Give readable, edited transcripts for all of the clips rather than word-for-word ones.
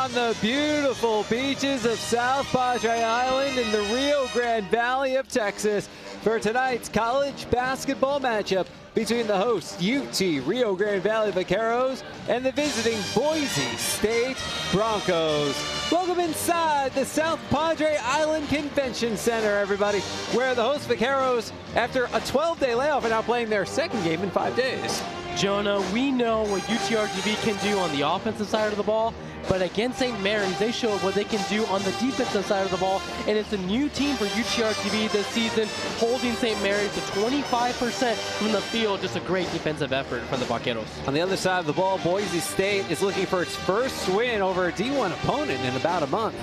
on the beautiful beaches of South Padre Island in the Rio Grande Valley of Texas for tonight's college basketball matchup between the host UT Rio Grande Valley Vaqueros and the visiting Boise State Broncos. Welcome inside the South Padre Island Convention Center, everybody, where the host Vaqueros, after a 12-day layoff, are now playing their second game in 5 days. Jonah, we know what UTRGV can do on the offensive side of the ball, but against St. Mary's, they showed what they can do on the defensive side of the ball, and it's a new team for UTRGV this season, holding St. Mary's to 25% from the field. Just a great defensive effort from the Vaqueros. On the other side of the ball, Boise State is looking for its first win over a D1 opponent in about a month.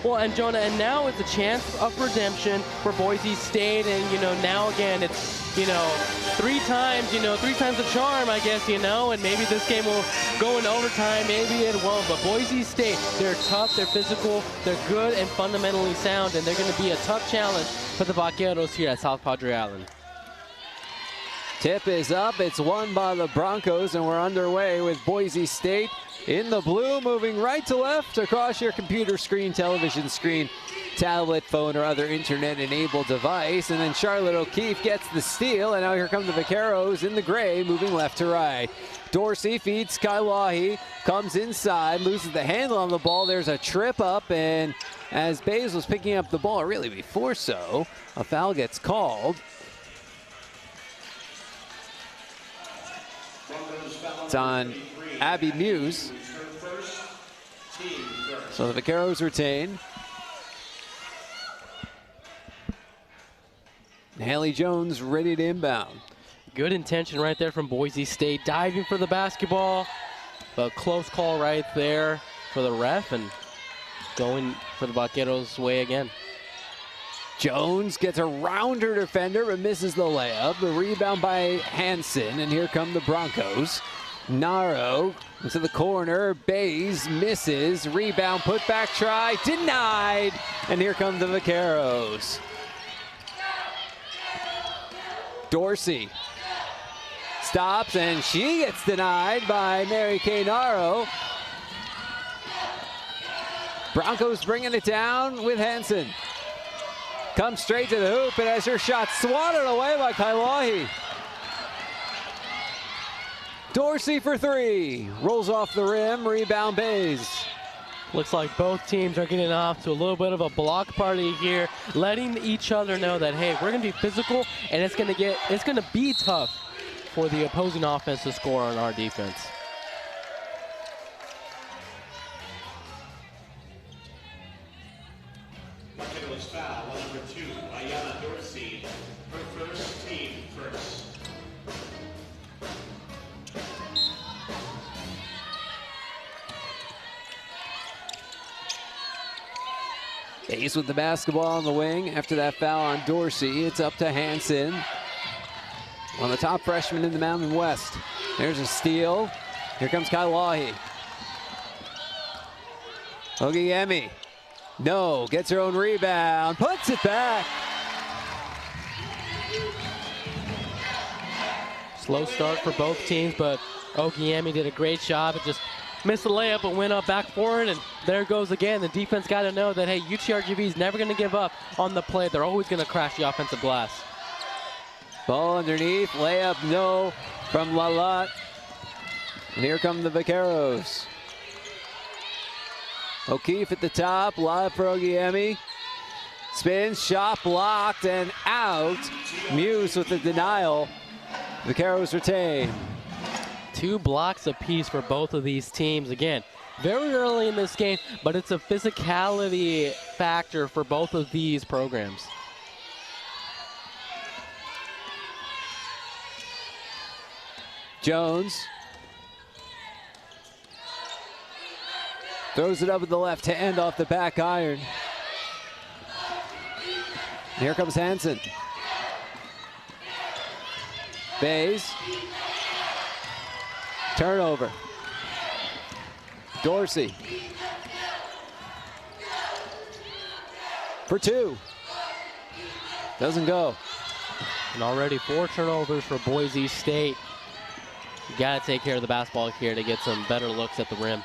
Well, and Jonah, and now it's a chance of redemption for Boise State, and now again it's three times the charm, I guess, and maybe this game will go in overtime, maybe it won't, but Boise State, they're tough, they're physical, they're good and fundamentally sound, and they're going to be a tough challenge for the Vaqueros here at South Padre Island. Tip is up, it's won by the Broncos, and we're underway with Boise State in the blue, moving right to left across your computer screen, television screen, tablet, phone, or other internet-enabled device. And then Charlotte O'Keefe gets the steal, and now here come the Vaqueros in the gray, moving left to right. Dorsey feeds Kaiwahi, comes inside, loses the handle on the ball. There's a trip up, and as Bays was picking up the ball, really before so, a foul gets called. It's on Abby Muse. So the Vaqueros retain. Haley Jones ready to inbound. Good intention right there from Boise State, diving for the basketball. A close call right there for the ref, and going for the Vaqueros' way again. Jones gets around her defender but misses the layup. The rebound by Hansen, and here come the Broncos. Naro into the corner. Bays misses. Rebound, put back try, denied. And here come the Vaqueros. Dorsey stops, and she gets denied by Mary Kay Naro. Broncos bringing it down with Hansen. Comes straight to the hoop, and has her shot swatted away by Kaiwahi. Dorsey for three. Rolls off the rim, rebound Bays. Looks like both teams are getting off to a little bit of a block party here, letting each other know that, hey, we're gonna be physical, and it's gonna be tough for the opposing offense to score on our defense. Foul, number 2, Ayana Dorsey, her first team first. Ace with the basketball on the wing. After that foul on Dorsey, it's up to Hansen, one of the top freshmen in the Mountain West. There's a steal. Here comes Kaiwahi. Ogiemi. No, gets her own rebound, puts it back. Slow start for both teams, but Ogiemi did a great job. It just missed the layup, but went up back forward, and there goes again. The defense got to know that, hey, UTRGV is never going to give up on the play. They're always going to crash the offensive glass. Ball underneath, layup no from Lalat. And here come the Vaqueros. O'Keefe at the top, live for Ogiemi. Spins, shot blocked, and out. Muse with the denial. Vaqueros retain. 2 blocks apiece for both of these teams. Again, very early in this game, but it's a physicality factor for both of these programs. Jones throws it up with the left hand off the back iron. Here comes Hansen. Bays. Turnover. Dorsey. For 2. Doesn't go. And already 4 turnovers for Boise State. You got to take care of the basketball here to get some better looks at the rim.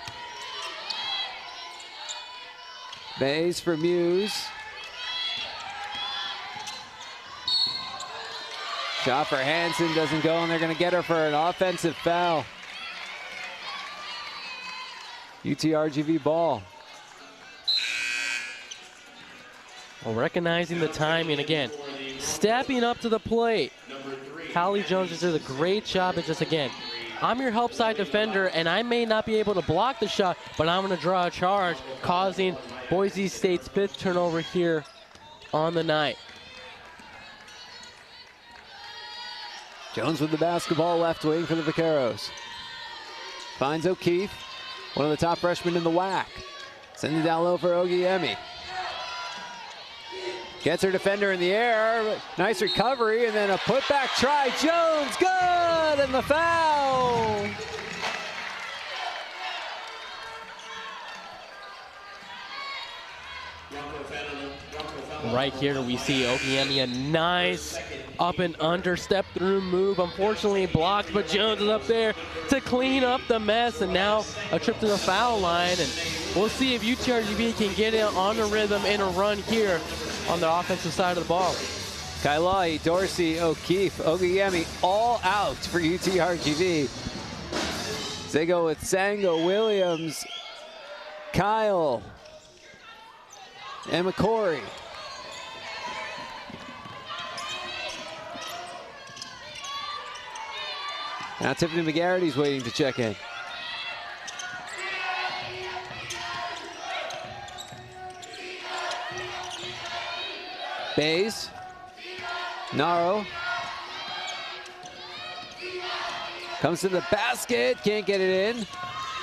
Bays for Muse. Shot for Hansen doesn't go, and they're going to get her for an offensive foul. UTRGV ball. Well, recognizing the timing again, stepping up to the plate. Hallie Jones just did a great job at just, again, I'm your help side defender, and I may not be able to block the shot, but I'm going to draw a charge, causing Boise State's 5th turnover here on the night. Jones with the basketball left wing for the Vaqueros. Finds O'Keefe, one of the top freshmen in the WAC. Sends it down low for Ogiemi. Gets her defender in the air. Nice recovery, and then a putback try. Jones, good, and the foul. Right here we see Ogiemi, a nice up and under step through move. Unfortunately blocked, but Jones is up there to clean up the mess, and now a trip to the foul line, and we'll see if UTRGV can get it on a rhythm in a run here on the offensive side of the ball. Kailai, Dorsey, O'Keefe, Ogiemi all out for UTRGV. They go with Sango, Williams, Kyle, and McCory. Now Tiffany McGarrity's waiting to check in. Bays, Naro, comes to the basket, can't get it in.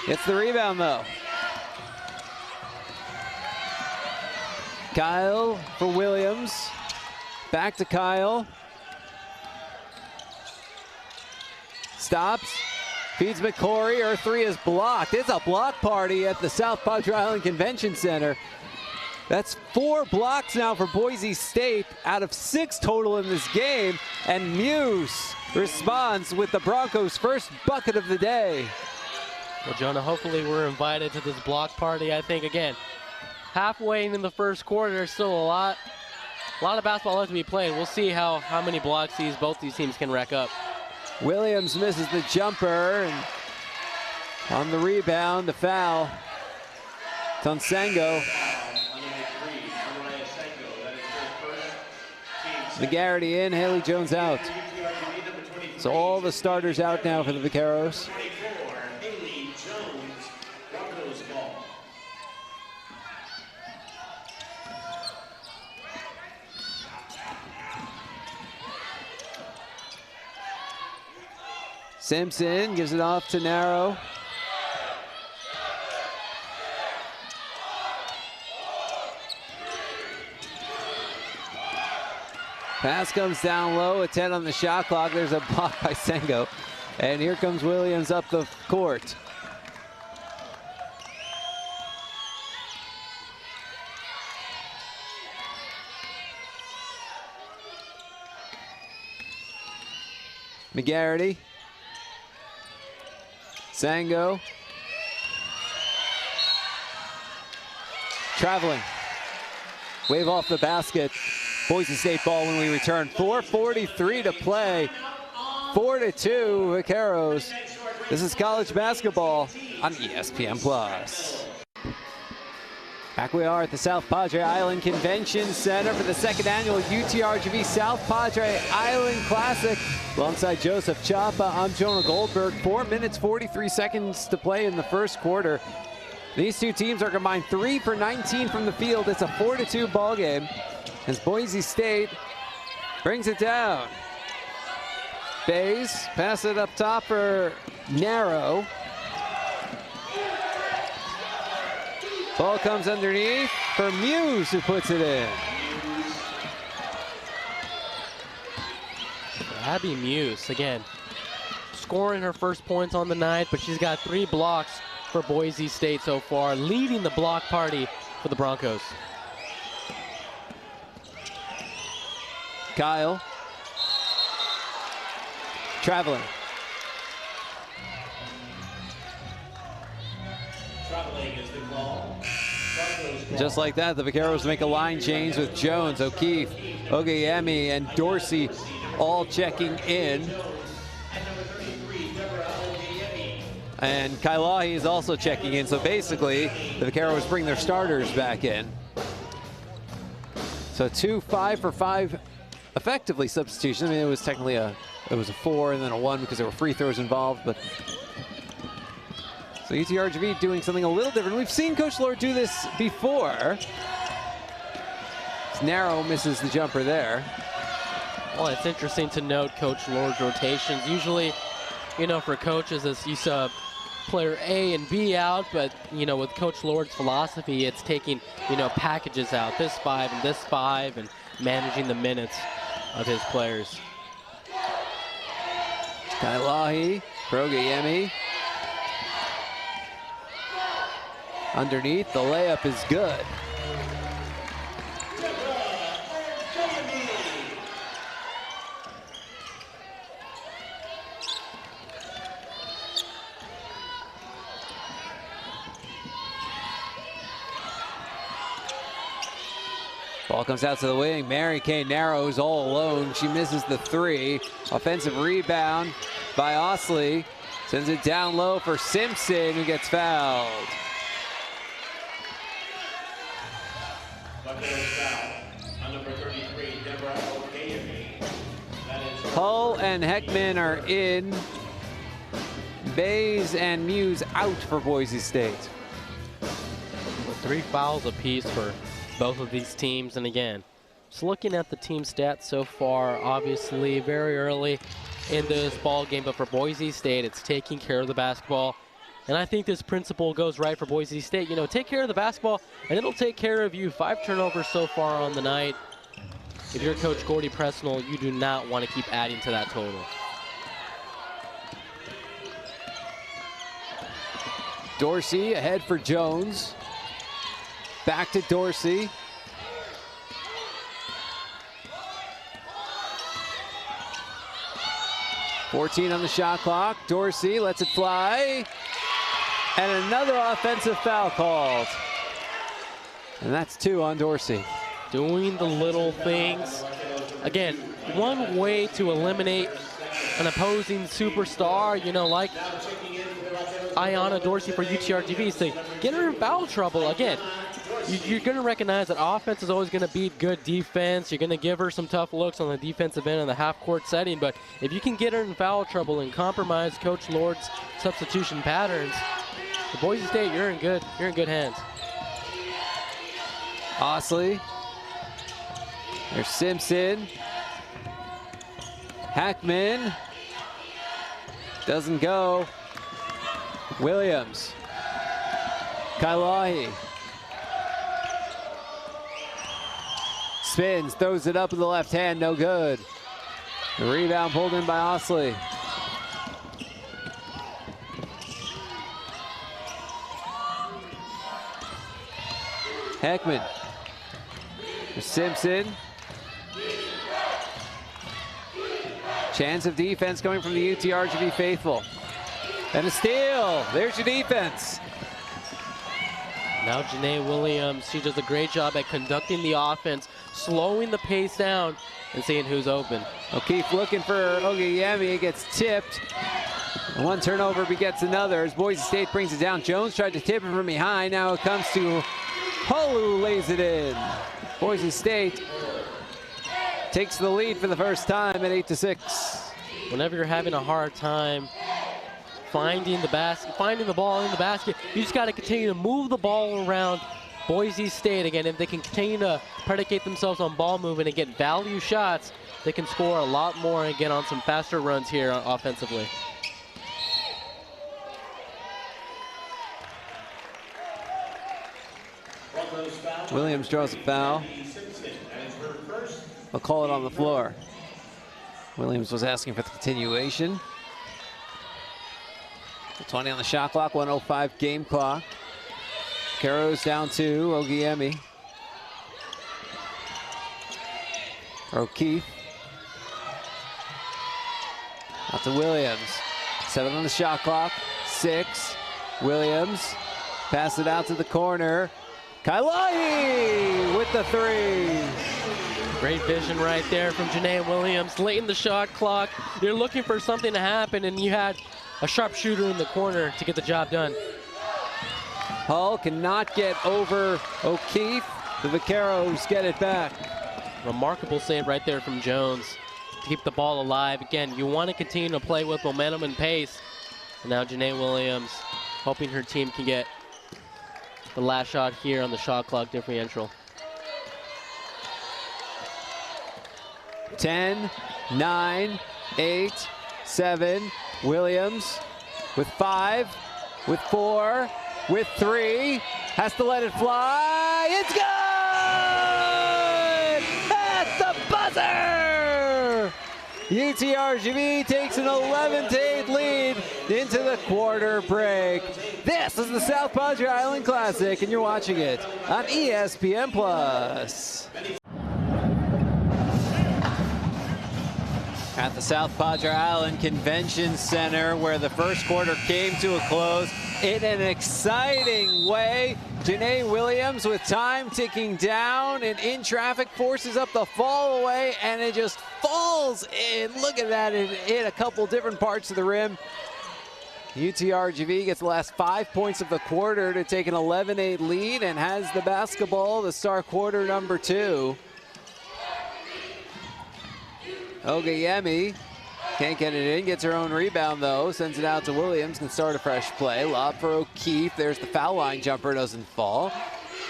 Gets the rebound though. Kyle for Williams, back to Kyle. Stops, feeds McCory, her three is blocked. It's a block party at the South Padre Island Convention Center. That's 4 blocks now for Boise State out of 6 total in this game, and Muse responds with the Broncos' first bucket of the day. Well, Jonah, hopefully we're invited to this block party. I think, again, halfway in the first quarter, there's still a lot of basketball left to be played. We'll see how many blocks both these teams can rack up. Williams misses the jumper, and on the rebound, the foul. It's on Sango. McGarity in, Haley Jones out. So all the starters out now for the Vaqueros. Simpson gives it off to Naro. Pass comes down low, a 10 on the shot clock. There's a block by Sengo. And here comes Williams up the court. McGarity. Sango. Traveling. Wave off the basket. Boise State ball when we return. 4:43 to play. 4-2 Vaqueros. This is college basketball on ESPN+. Back we are at the South Padre Island Convention Center for the 2nd annual UTRGV South Padre Island Classic. Alongside Joseph Chapa, I'm Jonah Goldberg. 4 minutes, 43 seconds to play in the first quarter. These two teams are combined 3 for 19 from the field. It's a 4-2 ball game as Boise State brings it down. Bays pass it up top for Naro. Ball comes underneath for Muse, who puts it in. Abby Muse, again, scoring her first points on the night, but she's got 3 blocks for Boise State so far, leading the block party for the Broncos. Kyle. Traveling. Traveling is the call. Just like that, the Vaqueros make a line change with Jones, O'Keefe, Ogeyemi, and Dorsey all checking in. And Kailahi is also checking in. So basically, the Vaqueros bring their starters back in. So 2 5-for-5 effectively substitutions. I mean, it was technically it was a 4 and then a 1 because there were free throws involved. But so UTRGV doing something a little different. We've seen Coach Lord do this before. Narrow misses the jumper there. Well, it's interesting to note Coach Lord's rotations. Usually, you know, for coaches, as you saw player A and B out, but, you know, with Coach Lord's philosophy, it's taking, you know, packages out, this 5 and this 5, and managing the minutes of his players. Kailahi, Ogeyemi. Underneath, the layup is good. Ball comes out to the wing. Mary Kay Narrows all alone. She misses the 3. Offensive rebound by Osley. Sends it down low for Simpson, who gets fouled. Hull and Heckman are in. Bays and Muse out for Boise State. 3 fouls apiece for both of these teams. And again, just looking at the team stats so far, obviously very early in this ball game, but for Boise State, it's taking care of the basketball. And I think this principle goes right for Boise State. You know, take care of the basketball, and it'll take care of you. 5 turnovers so far on the night. If you're Coach Gordy Presnell, you do not want to keep adding to that total. Dorsey ahead for Jones. Back to Dorsey. .14 on the shot clock. Dorsey lets it fly. And another offensive foul called. And that's 2 on Dorsey. Doing the little things. Again, one way to eliminate an opposing superstar, you know, like Ayanna Dorsey for UTRGV, is to get her in foul trouble. Again, you're going to recognize that offense is always going to beat good defense. You're going to give her some tough looks on the defensive end in the half-court setting. But if you can get her in foul trouble and compromise Coach Lord's substitution patterns, for Boise State, you're in good hands. Osley. There's Simpson. Hackman. Doesn't go. Williams. Kailahi. Spins, throws it up with the left hand, no good. The rebound pulled in by Osley. Heckman. Simpson. Chance of defense coming from the UTRGV faithful. And a steal. There's your defense. Now Janae Williams, she does a great job at conducting the offense, slowing the pace down, and seeing who's open. O'Keefe looking for Ogeyemi. It gets tipped. One turnover begets another as Boise State brings it down. Jones tried to tip it from behind. Now it comes to Hull, who lays it in. Boise State takes the lead for the first time at 8-6. Whenever you're having a hard time finding the ball in the basket, you just got to continue to move the ball around. Boise State, again, if they can continue to predicate themselves on ball movement and get value shots, they can score a lot more and get on some faster runs here offensively. Williams draws a foul. They'll call it on the floor. Williams was asking for the continuation. 20 on the shot clock, 1:05 game clock. Caro's down 2, Ogeyemi. O'Keefe. Out to Williams. 7 on the shot clock, 6. Williams. Pass it out to the corner. Kailahi with the three. Great vision right there from Janae Williams. Late in the shot clock, you're looking for something to happen, and you had a sharpshooter in the corner to get the job done. Hull cannot get over O'Keefe. The Vaqueros get it back. Remarkable save right there from Jones to keep the ball alive. Again, you want to continue to play with momentum and pace. And now Janae Williams hoping her team can get the last shot here on the shot clock differential. 10, 9, 8, 7. Williams with 5, with 4, with 3. Has to let it fly. It's good! At the buzzer! UTRGV takes an 11-8 lead into the quarter break. This is the South Padre Island Classic, and you're watching it on ESPN+. At the South Padre Island Convention Center, where the first quarter came to a close in an exciting way. Janae Williams with time ticking down and in traffic forces up the fall away, and it just falls in. Look at that, it hit a couple different parts of the rim. UTRGV gets the last 5 points of the quarter to take an 11-8 lead and has the basketball to start quarter number 2. Ogayemi can't get it in, gets her own rebound though, sends it out to Williams, can start a fresh play. Lob for O'Keefe, there's the foul line jumper, doesn't fall.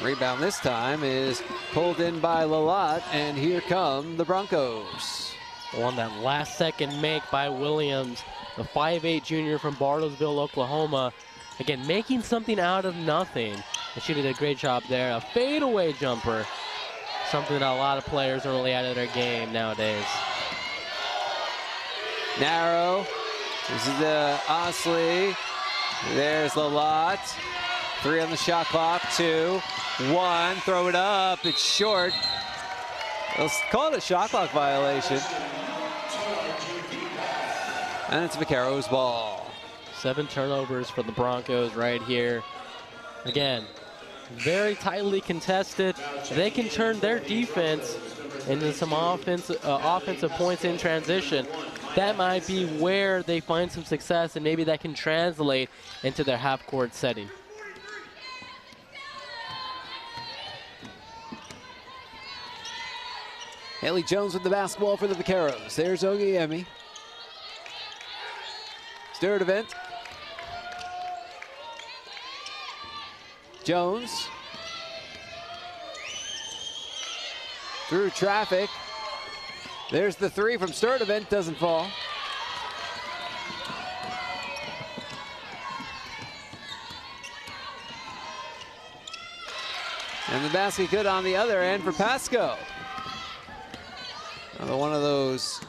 Rebound this time is pulled in by Lalat, and here come the Broncos. On that last second make by Williams, the 5'8 junior from Bartlesville, Oklahoma. Again, making something out of nothing. And she did a great job there. A fadeaway jumper, something that a lot of players are really out of their game nowadays. Narrow, this is the Osley, there's Lalat, 3 on the shot clock, 2, 1, throw it up, it's short. Let's call it a shot clock violation. And it's Vaqueros' ball. 7 turnovers for the Broncos right here. Again, very tightly contested. They can turn their defense into some offensive points in transition. That might be where they find some success, and maybe that can translate into their half-court setting. Haley Jones with the basketball for the Vaqueros. There's Ogayemi. Sturdivant. Jones. Through traffic. There's the 3 from Sturdivant, doesn't fall. And the basket good on the other end for Pasco. Another one of those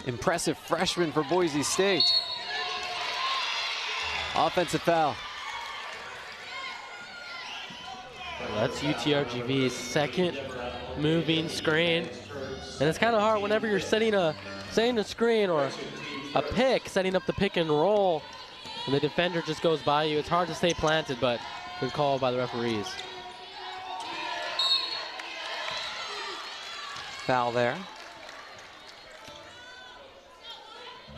impressive freshmen for Boise State. Offensive foul. That's UTRGV's second moving screen. And it's kind of hard whenever you're setting a screen or a pick, setting up the pick and roll, and the defender just goes by you. It's hard to stay planted, but good call by the referees. Foul there.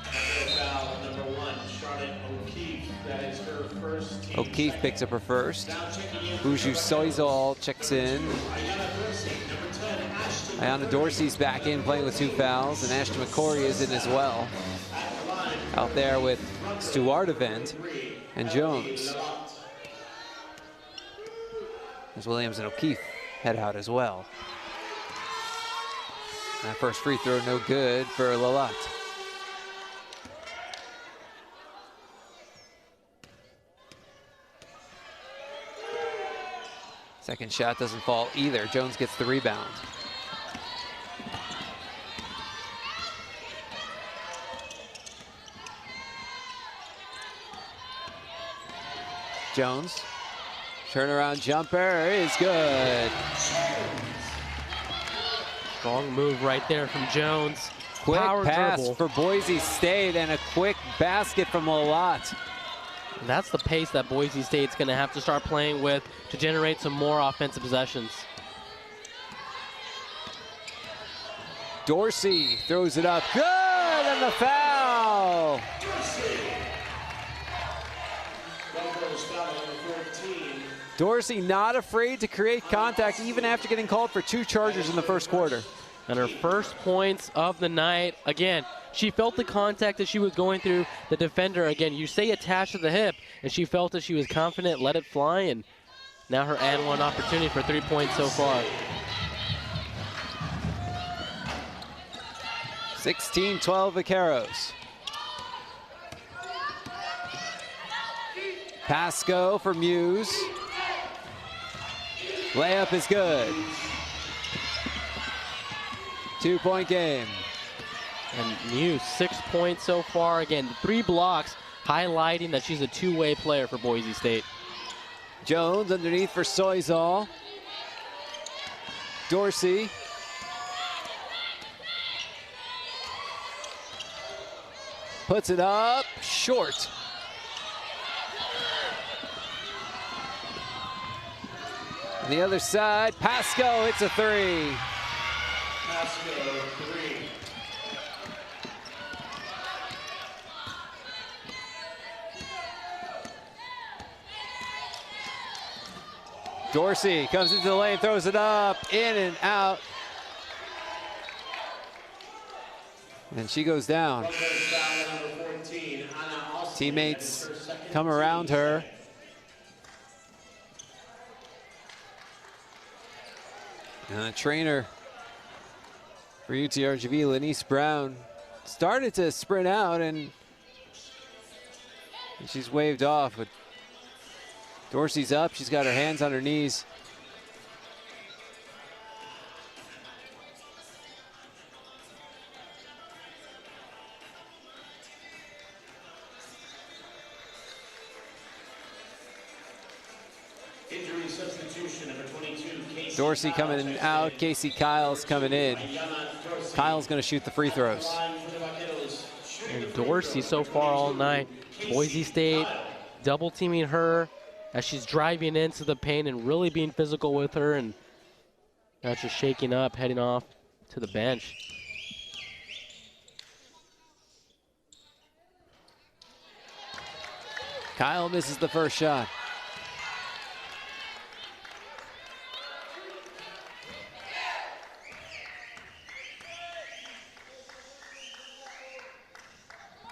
Foul number 1, Charlotte O'Keefe. That is her first team. O'Keefe picks up her first. Buju Soizal checks in. Ayanna Dorsey's back in, playing with 2 fouls, and Ashton McCory is in as well. Out there with Stewardevant and Jones. As Williams and O'Keefe head out as well. That first free throw no good for Lalat. Second shot doesn't fall either. Jones gets the rebound. Jones, turnaround jumper is good. Strong move right there from Jones. Quick Power pass dribble for Boise State and a quick basket from Lalat. And that's the pace that Boise State's going to have to start playing with to generate some more offensive possessions. Dorsey throws it up. Good, and the foul. Dorsey not afraid to create contact even after getting called for 2 charges in the first quarter. And her first points of the night. Again, she felt the contact as she was going through the defender. Again, you say attached to the hip, and she felt that she was confident, let it fly, and now her and 1 opportunity for 3 points so far. 16-12 Vaqueros. Pasco for Muse. Layup is good. 2-point game. And Muse, 6 points so far. Again, 3 blocks, highlighting that she's a two-way player for Boise State. Jones underneath for Soizal. Dorsey. Puts it up, short. On the other side, Pasco hits a 3. Pasco, 3. Dorsey comes into the lane, throws it up, in and out. And she goes down. Teammates come around her. And the trainer for UTRGV, Lanice Brown, started to sprint out and she's waved off, but Dorsey's up. She's got her hands on her knees. Injury substitution, number 22, Casey Dorsey coming out, Casey Kyle's coming in. Kyle's going to shoot the free throws. And Dorsey so far all night, Boise State double teaming her as she's driving into the paint and really being physical with her, and now just shaking up, heading off to the bench. Kyle misses the first shot.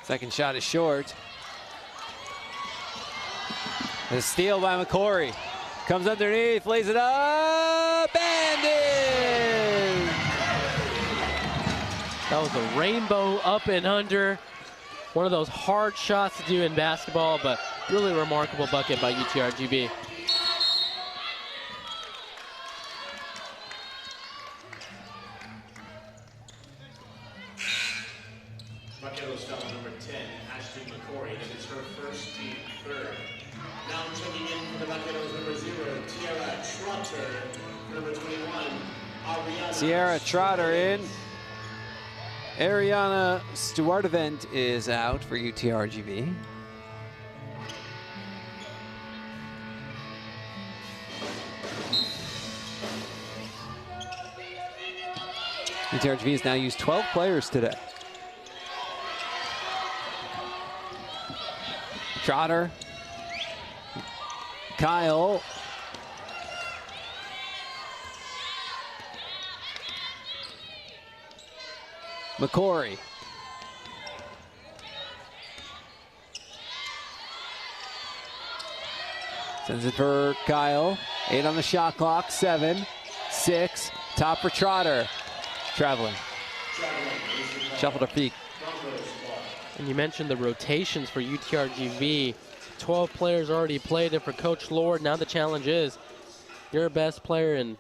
Second shot is short. The steal by McCory. Comes underneath, lays it up, and in! That was a rainbow up and under. One of those hard shots to do in basketball, but really remarkable bucket by UTRGV. Bucketo's foul number 10, Ashton McCory. That is her first team third. Now checking in for the Bucketo's number 0, Tiara Trotter. Number 21, Ariana. Sierra Trotter in. Ariana Stuartevent is out for UTRGV. UTRGV has now used 12 players today. Trotter, Kyle, McCory, sends it for Kyle. 8 on the shot clock, 7, 6, top for Trotter. Traveling. Shuffled her feet. And you mentioned the rotations for UTRGV. 12 players already played it for Coach Lord. Now the challenge is your best player, and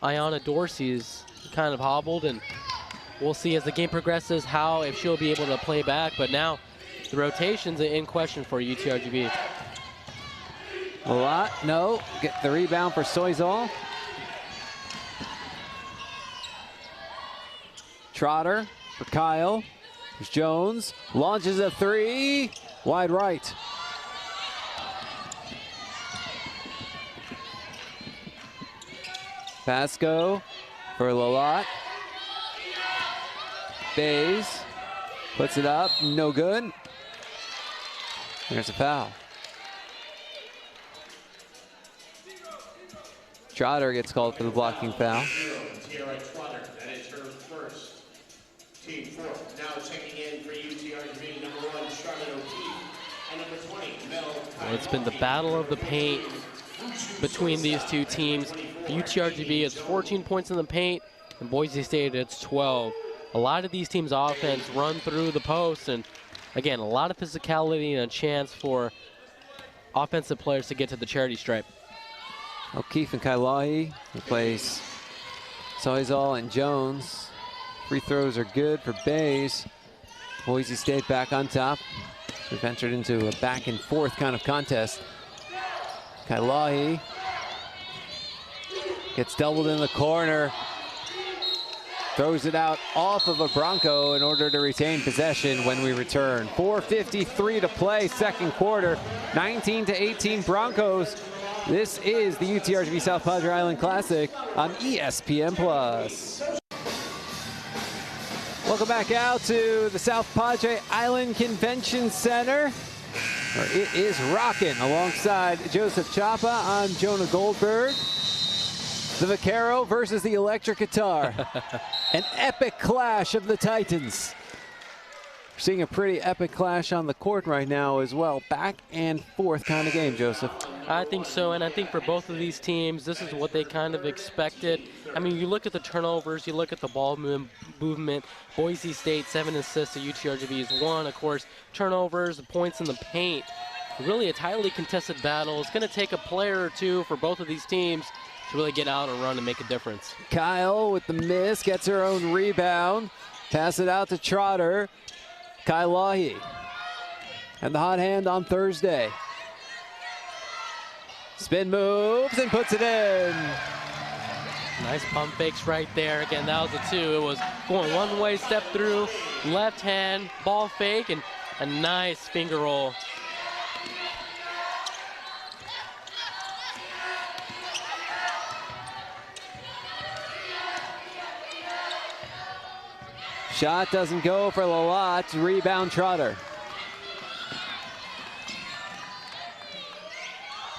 Ayanna Dorsey is kind of hobbled, and we'll see as the game progresses how, if she'll be able to play back. But now the rotations are in question for UTRGV. A lot, no. Get the rebound for Soizal. Trotter for Kyle. There's Jones, launches a 3, wide right. Pasco for Lalott. Bays puts it up, no good. There's a foul. Trotter gets called for the blocking foul. Tiara Trotter, that is her first. Team fourth. Now checking in for UTRGV, number 1, Charlotte O'Keefe, and number 20, Mel. Well, it's been the battle of the paint between these two teams. For UTRGV, it's 14 points in the paint, and Boise State, it's 12. A lot of these teams' offense run through the post, and again, a lot of physicality and a chance for offensive players to get to the charity stripe. O'Keefe and Kailahi replace Soizal and Jones. Free throws are good for Bays. Boise State back on top. We've entered into a back and forth kind of contest. Kailahi gets doubled in the corner. Throws it out off of a Bronco in order to retain possession when we return. 4:53 to play, second quarter. 19-18 Broncos. This is the UTRGV South Padre Island Classic on ESPN+. Welcome back out to the South Padre Island Convention Center, where it is rocking alongside Joseph Chapa. I'm Jonah Goldberg. The Vaquero versus the electric guitar. An epic clash of the Titans. We're seeing a pretty epic clash on the court right now as well. Back and forth kind of game, Joseph. I think so, and I think for both of these teams, this is what they kind of expected. I mean, you look at the turnovers, you look at the ball movement. Boise State, 7 assists to UTRGV's 1. Of course, turnovers, points in the paint. Really a tightly contested battle. It's going to take a player or two for both of these teams to really get out and run and make a difference. Kyle with the miss, gets her own rebound. Pass it out to Trotter. Kailahi. And the hot hand on Thursday. Spin moves and puts it in. Nice pump fakes right there. Again, that was a 2. It was going one way, step through, left hand, ball fake, and a nice finger roll. Shot doesn't go for Lalott. Rebound Trotter.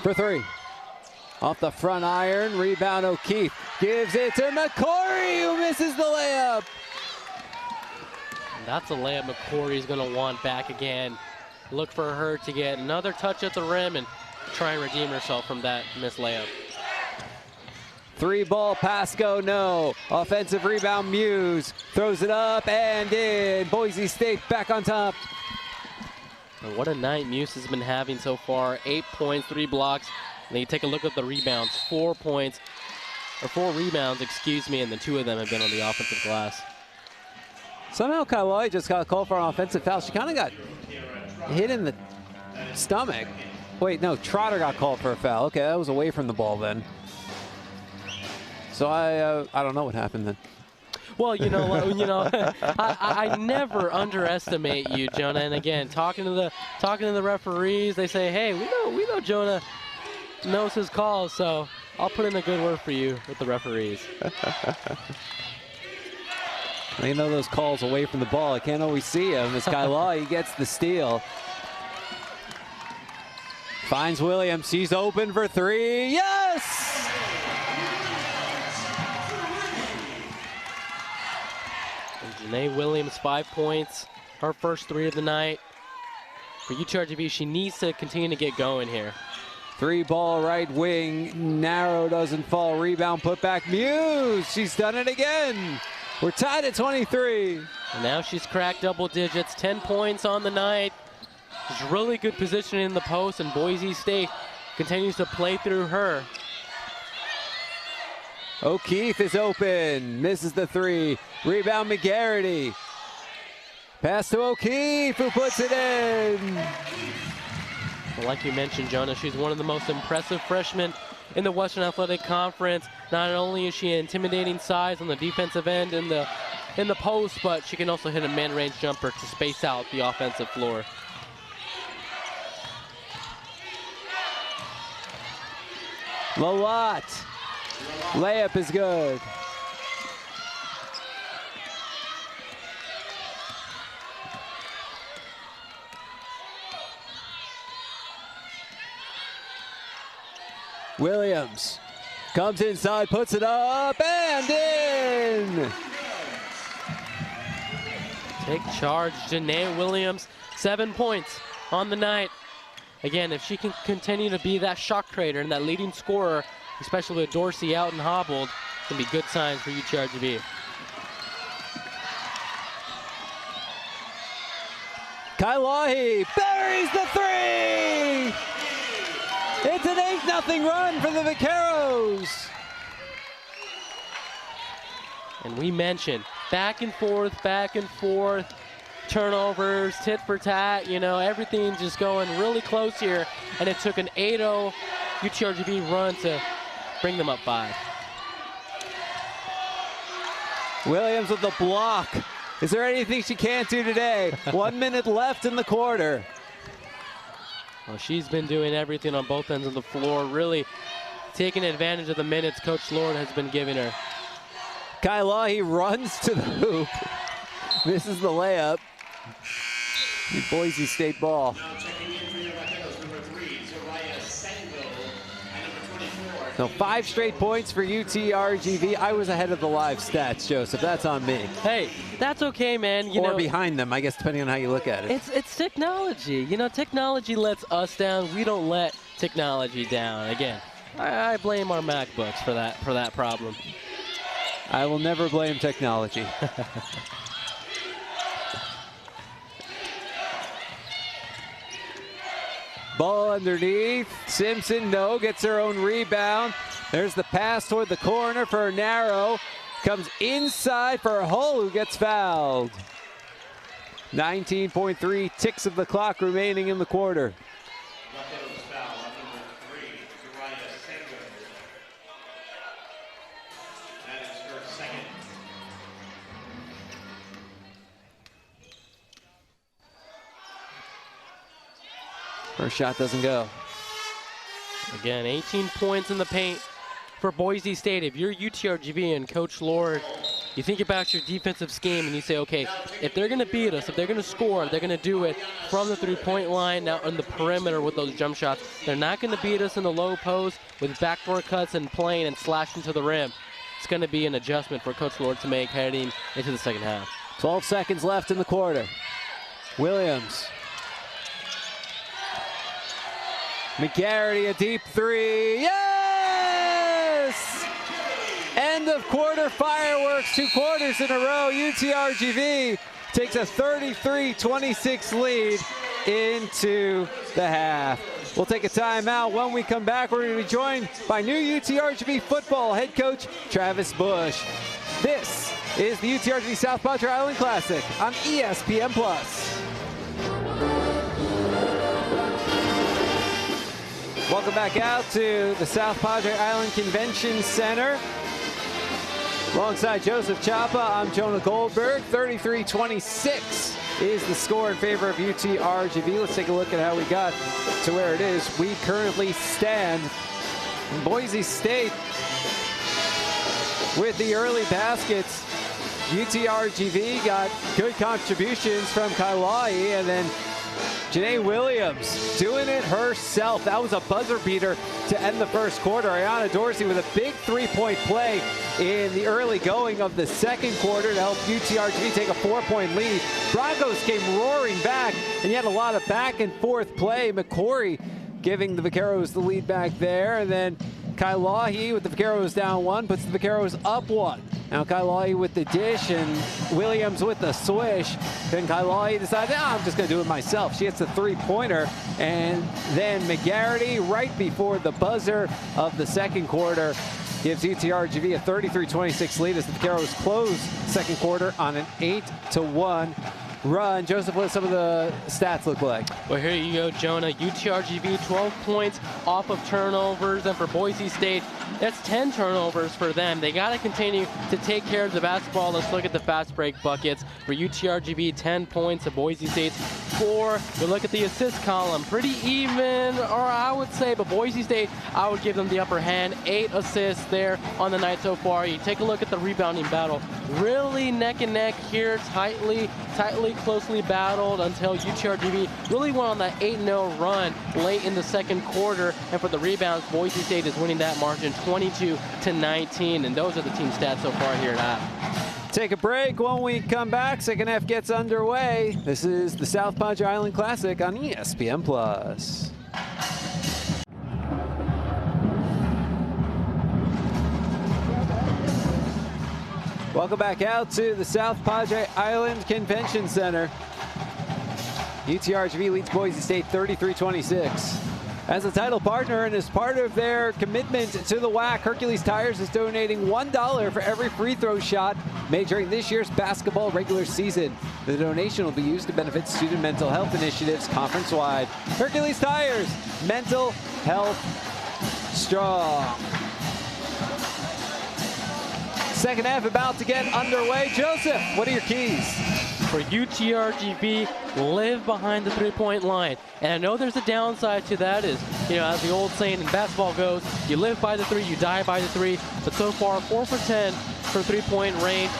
For 3. Off the front iron. Rebound O'Keefe. Gives it to McCory, who misses the layup. And that's a layup McCory's going to want back again. Look for her to get another touch at the rim and try and redeem herself from that missed layup. 3 ball, Pasco, no. Offensive rebound, Muse. Throws it up and in. Boise State back on top. And what a night Muse has been having so far. 8 points, 3 blocks. And then you take a look at the rebounds. 4 points, or 4 rebounds, excuse me, and then 2 of them have been on the offensive glass. Somehow Kailahi just got called for an offensive foul. She kind of got hit in the stomach. Wait, no, Trotter got called for a foul. Okay, that was away from the ball then. So I don't know what happened then. Well, I never underestimate you, Jonah. And again, talking to the referees, they say, hey, we know Jonah knows his calls, so I'll put in a good word for you with the referees. You know those calls away from the ball. I can't always see him. As Kailahi gets the steal. Finds Williams. She's open for 3. Yes! Janae Williams, 5 points. Her first 3 of the night. For UTRGV, she needs to continue to get going here. 3 ball right wing. Narrow doesn't fall. Rebound put back. Muse. She's done it again. We're tied at 23. And now she's cracked double digits. 10 points on the night. There's really good positioning in the post, and Boise State continues to play through her. O'Keefe is open. Misses the 3. Rebound McGarity. Pass to O'Keefe, who puts it in. Well, like you mentioned, Jonah, she's one of the most impressive freshmen in the Western Athletic Conference. Not only is she intimidating size on the defensive end in the post, but she can also hit a man-range jumper to space out the offensive floor. Lalott Layup is good. Williams comes inside, puts it up, and in! Take charge, Janae Williams, 7 points on the night. Again, if she can continue to be that shot creator and that leading scorer, especially with Dorsey out and hobbled, it's going to be good signs for UTRGV. Kailahi buries the three! It's an 8-0 run for the Vaqueros. And we mentioned back and forth, turnovers, tit for tat, you know, everything just going really close here. And it took an 8-0 UTRGV run to bring them up 5. Williams with the block. Is there anything she can't do today? 1 minute left in the quarter. Well, she's been doing everything on both ends of the floor, really taking advantage of the minutes Coach Lord has been giving her. Kailahi runs to the hoop. Misses the layup. The Boise State ball. Now checking in for your Vaqueros, number 3, Zariah Sango, and number 24. So 5 straight points for UTRGV. I was ahead of the live stats, Joseph. That's on me. Hey, that's okay, man. You or know, behind them, I guess, depending on how you look at it. It's technology. You know, technology lets us down. We don't let technology down. Again, I blame our MacBooks for that problem. I will never blame technology. Ball underneath. Simpson, no, gets her own rebound. There's the pass toward the corner for Narrow. Comes inside for Hull, who gets fouled. 19.3 ticks of the clock remaining in the quarter. Vaqueros foul on number 3, Zariah Sango. That is her second. First shot doesn't go. Again, 18 points in the paint for Boise State. If you're UTRGV and Coach Lord, you think about your defensive scheme and you say, okay, if they're going to beat us, if they're going to score, they're going to do it from the three-point line, now on the perimeter with those jump shots. They're not going to beat us in the low post with backdoor cuts and playing and slashing to the rim. It's going to be an adjustment for Coach Lord to make heading into the second half. 12 seconds left in the quarter. Williams. McGarity, a deep three. Yes! End of quarter fireworks, 2 quarters in a row. UTRGV takes a 33-26 lead into the half. We'll take a timeout. When we come back, we're going to be joined by new UTRGV football head coach Travis Bush. This is the UTRGV South Padre Island Classic on ESPN+. Welcome back out to the South Padre Island Convention Center. Alongside Joseph Chapa, I'm Jonah Goldberg. 33-26 is the score in favor of UTRGV. Let's take a look at how we got to where it is. We currently stand in Boise State with the early baskets. UTRGV got good contributions from Kailahi, and then Janae Williams doing it herself. That was a buzzer beater to end the first quarter. Ayanna Dorsey with a big 3-point play in the early going of the second quarter to help UTRGV take a 4-point lead. Broncos came roaring back, and you had a lot of back and forth play. McCory giving the Vaqueros the lead back there, and then Kailahi with the Vaqueros down 1 puts the Vaqueros up 1. Now Kailahi with the dish and Williams with the swish. Then Kailahi decides, I'm just going to do it myself. She hits the 3-pointer. And then McGarity, right before the buzzer of the second quarter, gives UTRGV a 33-26 lead as the Vaqueros close second quarter on an 8-1 run. Joseph, what some of the stats look like? Well, here you go, Jonah. UTRGV 12 points off of turnovers, and for Boise State, that's 10 turnovers for them. They got to continue to take care of the basketball. Let's look at the fast break buckets. For UTRGV, 10 points, to Boise State's 4. We look at the assist column. Pretty even, or I would say, but Boise State, I would give them the upper hand. 8 assists there on the night so far. You take a look at the rebounding battle. Really neck and neck here, tightly, closely battled until UTRGV really went on that 8-0 run late in the second quarter. And for the rebounds, Boise State is winning that margin 22-19. And those are the team stats so far here at App. Take a break. When we come back, second half gets underway. This is the South Padre Island Classic on ESPN+. Welcome back out to the South Padre Island Convention Center. UTRGV leads Boise State 33-26. As a title partner and as part of their commitment to the WAC, Hercules Tires is donating $1 for every free throw shot made during this year's basketball regular season. The donation will be used to benefit student mental health initiatives conference-wide. Hercules Tires, mental health strong. Second half about to get underway. Joseph, what are your keys? For UTRGV, live behind the three-point line. And I know there's a downside to that is, you know, as the old saying in basketball goes, you live by the 3, you die by the 3. But so far, 4 for 10 for three-point range.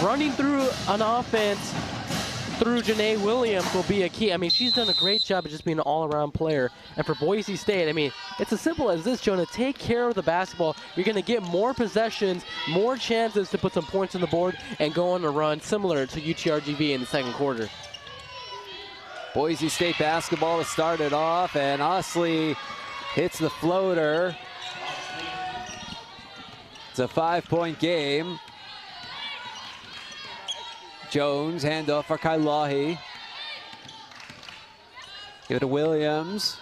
Running through an offense through Janae Williams will be a key. I mean, she's done a great job of just being an all-around player. And for Boise State, I mean, it's as simple as this, Jonah. Take care of the basketball. You're going to get more possessions, more chances to put some points on the board and go on a run similar to UTRGV in the second quarter. Boise State basketball has started off, and Osley hits the floater. It's a 5-point game. Jones, handoff for Kailahi. Give it to Williams.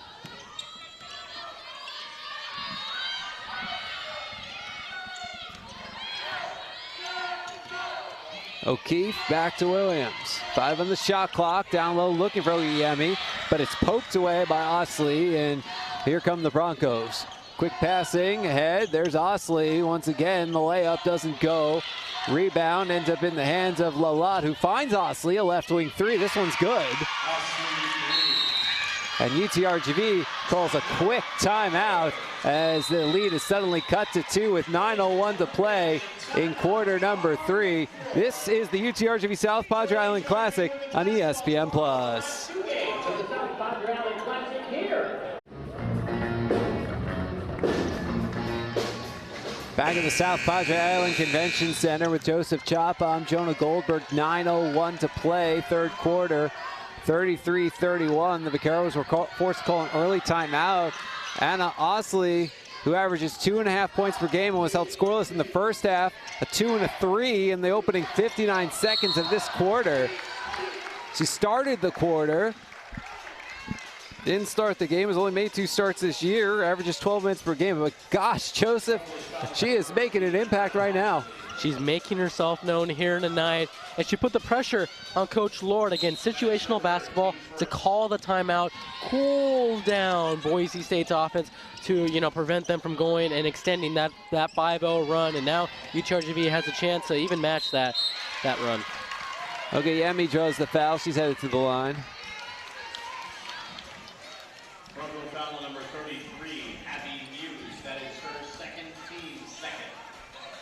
O'Keefe back to Williams. 5 on the shot clock, down low looking for Oyemi, but it's poked away by Osley, and here come the Broncos. Quick passing ahead, there's Osley. Once again, the layup doesn't go. Rebound ends up in the hands of Lalat, who finds Osley, a left wing 3. This one's good. And UTRGV calls a quick timeout as the lead is suddenly cut to 2 with 9:01 to play in quarter number 3. This is the UTRGV South Padre Island Classic on ESPN+. Back in the South Padre Island Convention Center with Joseph Chapa. I'm Jonah Goldberg. 9:01 to play, third quarter. 33-31. The Vaqueros were forced to call an early timeout. Anna Osley, who averages 2.5 points per game and was held scoreless in the first half, a 2 and a 3 in the opening 59 seconds of this quarter. She started the quarter. Didn't start the game, has only made 2 starts this year, averages 12 minutes per game. But gosh, Joseph, she is making an impact right now. She's making herself known here tonight, and she put the pressure on Coach Lord. Again, situational basketball to call the timeout, cool down Boise State's offense to, you know, prevent them from going and extending that 5-0 run. And now UTRGV has a chance to even match that run. Okay, Yemi draws the foul. She's headed to the line. Foul number 33, Abby Hughes. That is her second team second.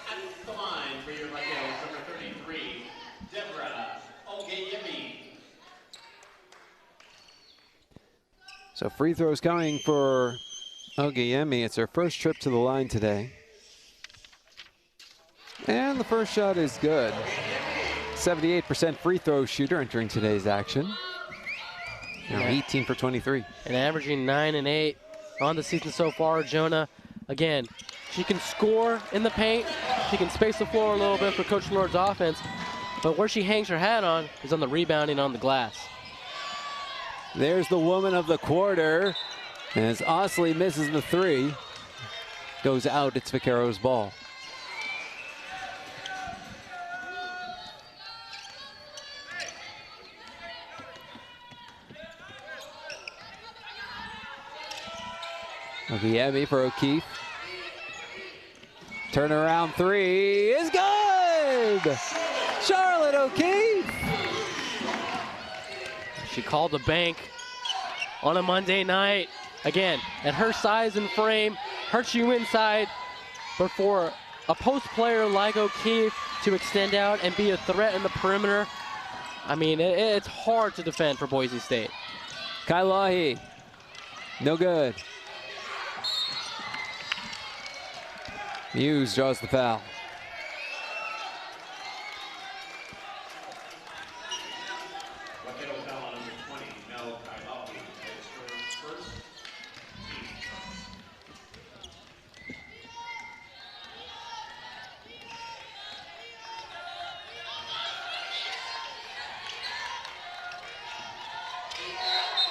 At the line for your Vaqueros, number 33, Deborah Ogeyemi. So free throws coming for Ogeyemi. It's her first trip to the line today. And the first shot is good. 78% free throw shooter entering today's action. Now 18 for 23. And averaging 9 and 8 on the season so far. Jonah, again, she can score in the paint. She can space the floor a little bit for Coach Lord's offense. But where she hangs her hat on is on the rebounding on the glass. There's the woman of the quarter. As Osley misses the 3. Goes out, it's Vaqueros' ball. Ogiemi for O'Keefe. Turnaround three is good! Charlotte O'Keefe! She called the bank on a Monday night. Again, at her size and frame, hurts you inside, but for a post player like O'Keefe to extend out and be a threat in the perimeter, I mean, it's hard to defend for Boise State. Kailahi, no good. Hughes draws the foul.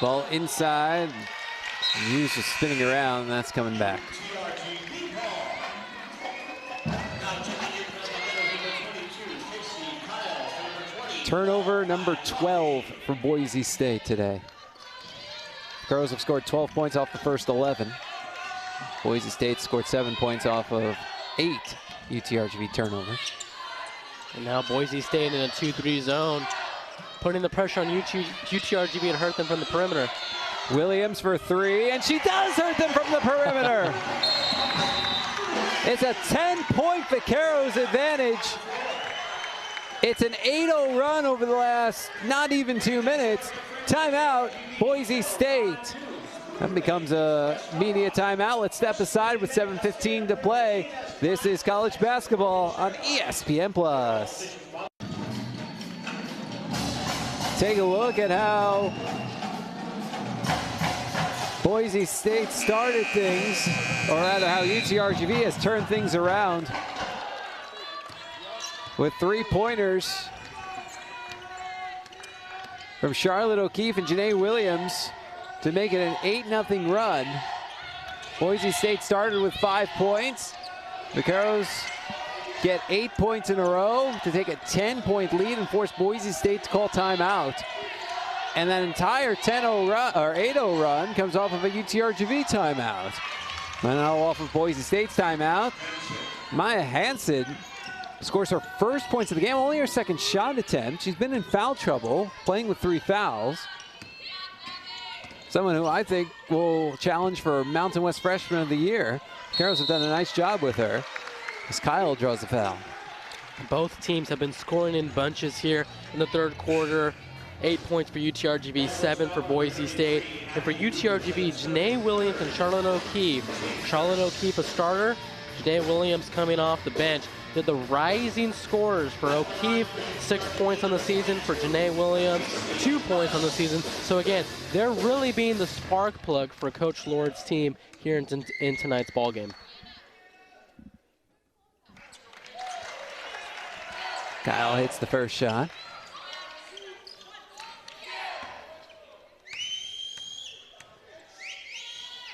Ball inside. Hughes is spinning around, and that's coming back. Turnover number 12 for Boise State today. Girls have scored 12 points off the first 11. Boise State scored 7 points off of 8 UTRGV turnovers. And now Boise State in a 2-3 zone, putting the pressure on UTRGV and hurt them from the perimeter. Williams for three, and she does hurt them from the perimeter. It's a 10-point Vaqueros advantage. It's an 8-0 run over the last not even 2 minutes. Timeout, Boise State. That becomes a media timeout. Let's step aside with 7:15 to play. This is college basketball on ESPN+. Take a look at how Boise State started things, or rather how UTRGV has turned things around with 3-pointers from Charlotte O'Keefe and Janae Williams to make it an 8-0 run. Boise State started with 5 points. Vaqueros get 8 points in a row to take a 10-point lead and force Boise State to call timeout. And that entire 10-0 run, or 8-0 run, comes off of a UTRGV timeout. And now off of Boise State's timeout, Maya Hansen scores her first points of the game, only her second shot attempt. She's been in foul trouble, playing with 3 fouls. Someone who I think will challenge for Mountain West Freshman of the Year. Vaqueros have done a nice job with her as Kyle draws the foul. Both teams have been scoring in bunches here in the third quarter. 8 points for UTRGV, 7 for Boise State. And for UTRGV, Janae Williams and Charlotte O'Keefe. Charlotte O'Keefe a starter, Janae Williams coming off the bench. They're the rising scorers for O'Keefe, 6 points on the season. For Janae Williams, 2 points on the season. So again, they're really being the spark plug for Coach Lord's team here in tonight's ball game. Kyle hits the first shot.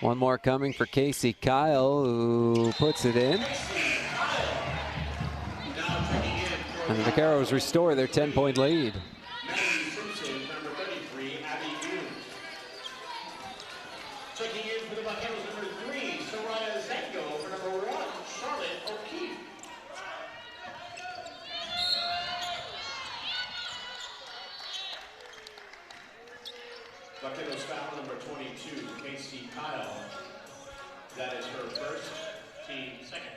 One more coming for Casey Kyle, who puts it in. And the Vaqueros restore their 10-point lead. Vaqueros foul number 22, Casey Kyle. That is her first, team second.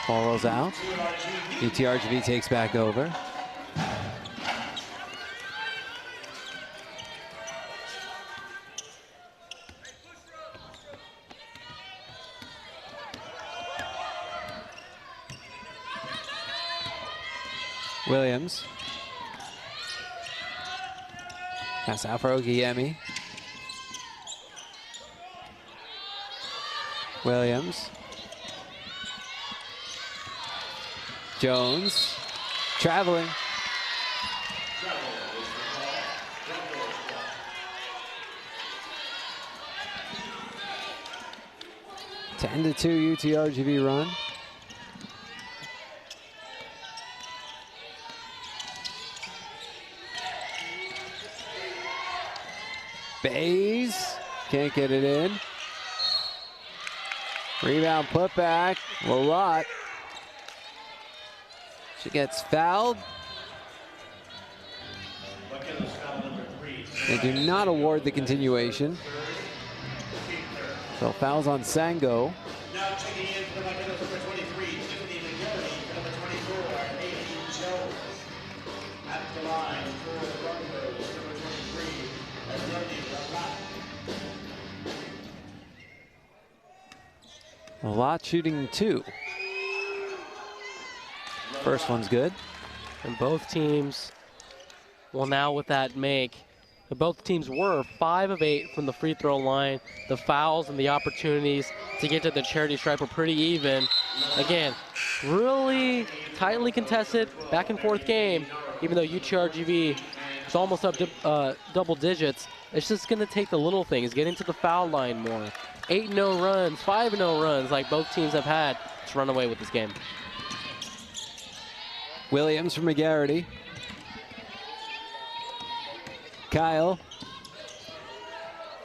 Ball rolls out. UTRGV takes back over. Williams. Pass out for Ogiemi. Williams. Jones. Traveling. 10-2 UTRGV run. Bays can't get it in. Rebound put back. Lalott. She gets fouled. They do not award the continuation. So fouls on Sango. Now checking in for the Vaqueros number 23, Tiffany McGarry, number 24, Amy Jones. At the line for the Broncos, number 23, Adriani Lalott. Lalott shooting 2. First one's good. And both teams, well, now with that make, both teams were 5 of 8 from the free throw line. The fouls and the opportunities to get to the charity stripe were pretty even. Again, really tightly contested, back and forth game. Even though UTRGV is almost up to double digits, it's just going to take the little things, getting to the foul line more. 8-0 runs, 5-0 runs, like both teams have had to run away with this game. Williams from McGarity. Kyle.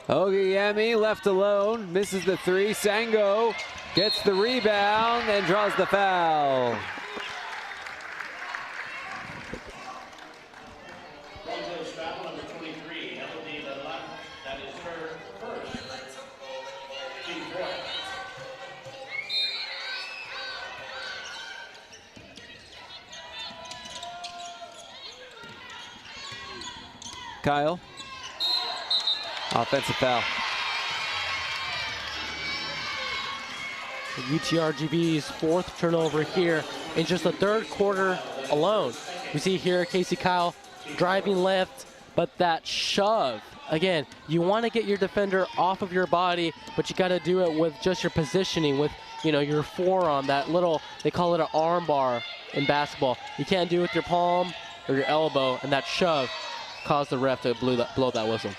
Ogiemi left alone, misses the 3. Sango gets the rebound and draws the foul. Broncos foul number 23, Elodie Lalott. That is her first. Team four. Kyle. Offensive foul. UTRGV's 4th turnover here in just the 3rd quarter alone. We see here Casey Kyle driving left, but that shove. Again, you want to get your defender off of your body, but you got to do it with just your positioning, with your forearm, that little, they call it an arm bar in basketball. You can't do it with your palm or your elbow, and that shove caused the ref to blow that whistle.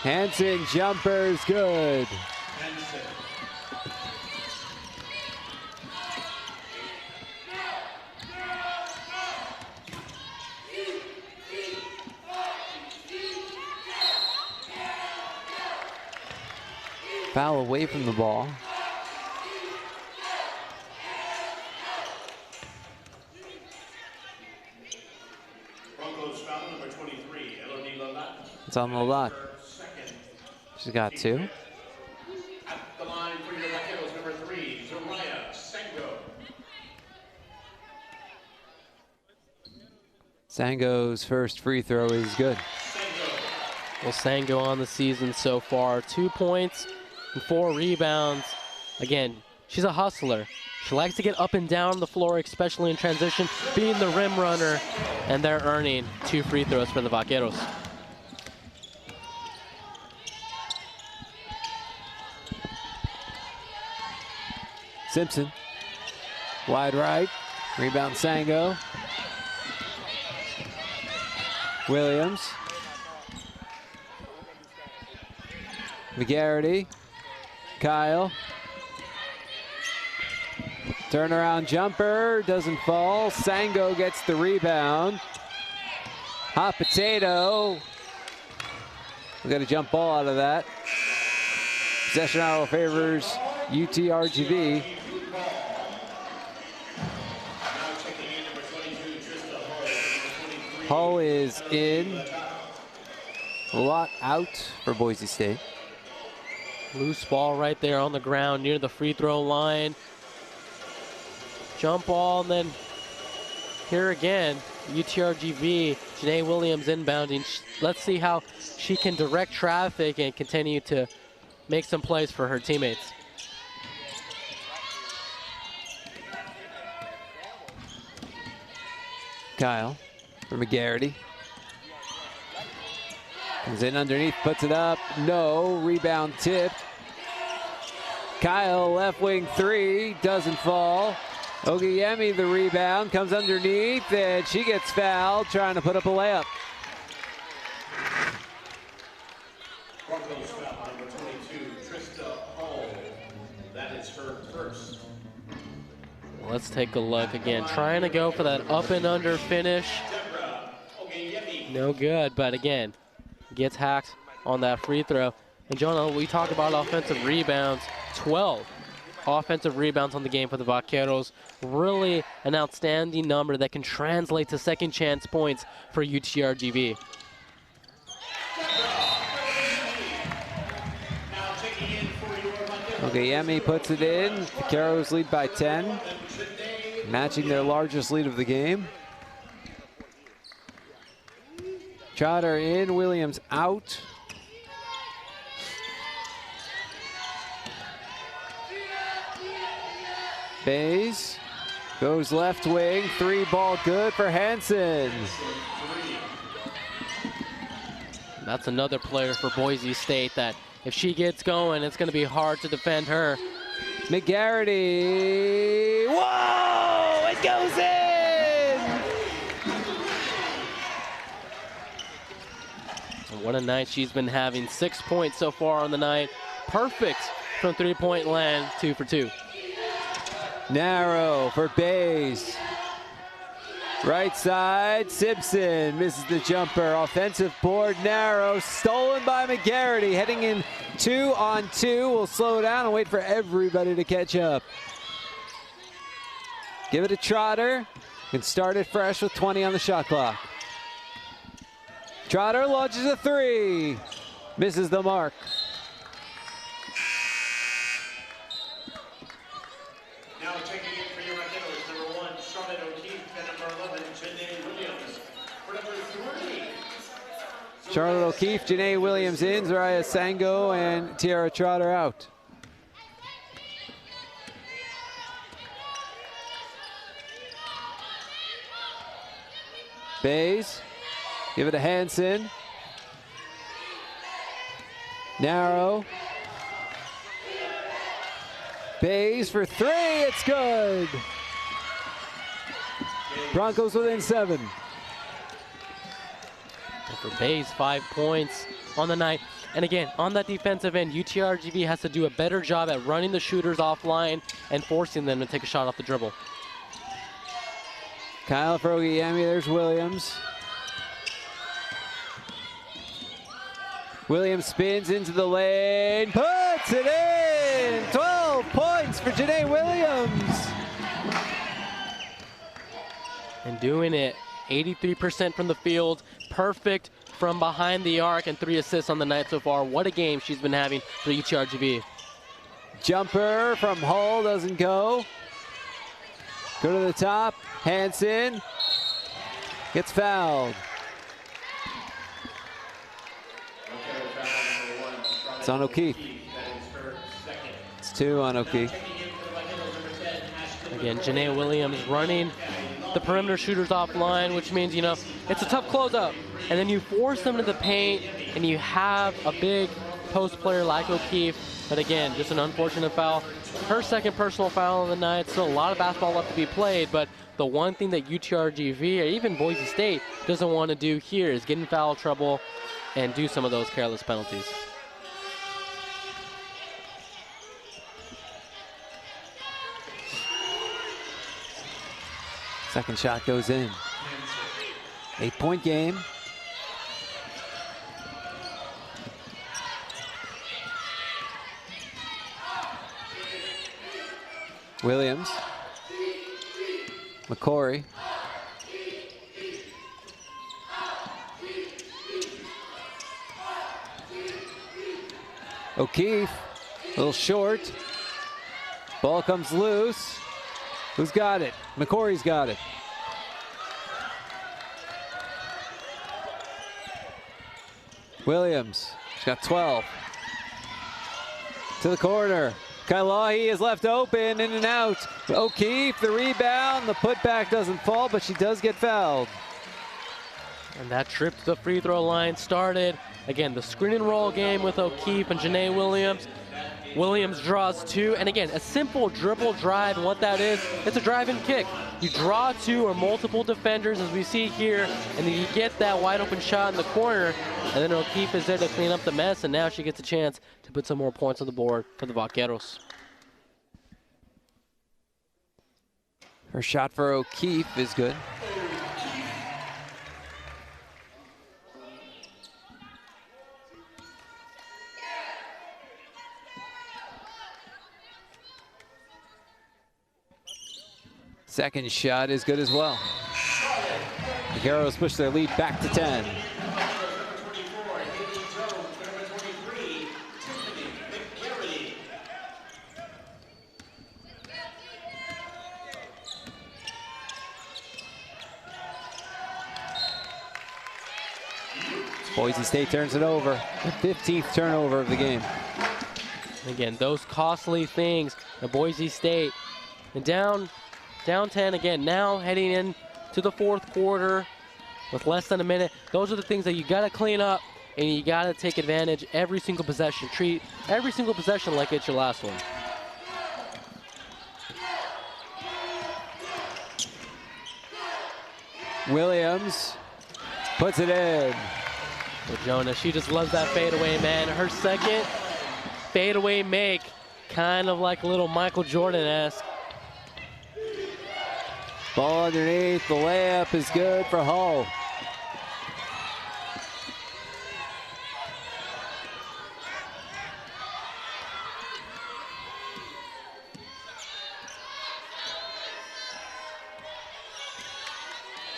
Hansen jumper's good. Hansen. Foul away from the ball. Broncos foul number 23, Elodie Lalott. It's on Lalott. She's got 2. At the line for your Vaqueros number 3, Zariah Sango. Sango's first free throw is good. Well, Sango on the season so far, 2 points and 4 rebounds. Again, she's a hustler. She likes to get up and down the floor, especially in transition, being the rim runner, and they're earning 2 free throws for the Vaqueros. Simpson, wide right, rebound Sango. Williams. McGarity, Kyle. Turnaround jumper, doesn't fall. Sango gets the rebound. Hot potato. We got a jump ball out of that. Possession arrow favors UTRGV. Hull is in. A lot out for Boise State. Loose ball right there on the ground near the free throw line. Jump ball, and then here again, UTRGV, Janae Williams inbounding. Let's see how she can direct traffic and continue to make some plays for her teammates. Kyle for McGarity. Comes in underneath, puts it up. No, rebound tipped. Kyle, left wing 3, doesn't fall. Ogiemi, the rebound, comes underneath, and she gets fouled, trying to put up a layup. Broncos foul number 22, Trista Hall. That is her first. Let's take a look again. Trying to go for that up and under finish. No good, but again, gets hacked on that free throw. And Jonah, we talk about offensive rebounds, 12 offensive rebounds on the game for the Vaqueros. Really an outstanding number that can translate to second chance points for UTRGV. Okay, Yemi puts it in. Vaqueros lead by 10, matching their largest lead of the game. Trotter in, Williams out. Bays goes left wing, 3 ball good for Hansen. That's another player for Boise State that if she gets going, it's going to be hard to defend her. McGarity, whoa, it goes in! What a night she's been having. 6 points so far on the night. Perfect from three-point land, 2 for 2. Narrow for Bays. Right side, Simpson misses the jumper. Offensive board, Narrow, stolen by McGarity. Heading in 2-on-2. We'll slow down and wait for everybody to catch up. Give it to Trotter. Can start it fresh with 20 on the shot clock. Trotter launches a 3. Misses the mark. Now checking in for your Vaqueros, number 1, Charlotte O'Keefe, and number 11, Janae Williams. For number 3. Charlotte O'Keefe, Janae Williams in, Zariah Sango, and Tiara Trotter out. Bays, give it to Hansen. Narrow. Bays for 3, it's good. Broncos within 7. For Bays, 5 points on the night. And again, on that defensive end, UTRGV has to do a better job at running the shooters offline and forcing them to take a shot off the dribble. Kyle Frogiemi, there's Williams. Williams spins into the lane, puts it in! 12 points for Janae Williams. And doing it, 83% from the field, perfect from behind the arc, and 3 assists on the night so far. What a game she's been having for UTRGV. Jumper from Hull doesn't go. Go to the top, Hansen gets fouled. It's on O'Keefe. It's 2 on O'Keefe. Again, Janae Williams running the perimeter shooters offline, which means, you know, it's a tough closeout. And then you force them to the paint, and you have a big post player like O'Keefe. But again, just an unfortunate foul. Her second personal foul of the night. Still a lot of basketball left to be played, but the one thing that UTRGV or even Boise State doesn't want to do here is get in foul trouble and do some of those careless penalties. Second shot goes in. 8-point game. Williams. McCory. O'Keefe, a little short. Ball comes loose. Who's got it? McCory's got it. Williams, she's got 12. To the corner. Kailahi is left open, in and out. O'Keefe, the rebound. The putback doesn't fall, but she does get fouled. And that trip to the free throw line started. Again, the screen and roll game with O'Keefe and Janae Williams. Williams draws 2, and again, a simple dribble drive, and what that is, it's a drive and kick. You draw 2 or multiple defenders, as we see here, and then you get that wide open shot in the corner, and then O'Keefe is there to clean up the mess, and now she gets a chance to put some more points on the board for the Vaqueros. Her shot for O'Keefe is good. Second shot is good as well. Vaqueros push their lead back to 10. Boise State turns it over. The 15th turnover of the game. Again, those costly things. The Boise State and down 10 again. Now heading in to the fourth quarter with less than a minute. Those are the things that you got to clean up, and you got to take advantage every single possession. Treat every single possession like it's your last one. Williams puts it in. Well, Jonah, she just loves that fadeaway, man. Her second fadeaway make, kind of like a little Michael Jordan-esque. Ball underneath, the layup is good for Hull.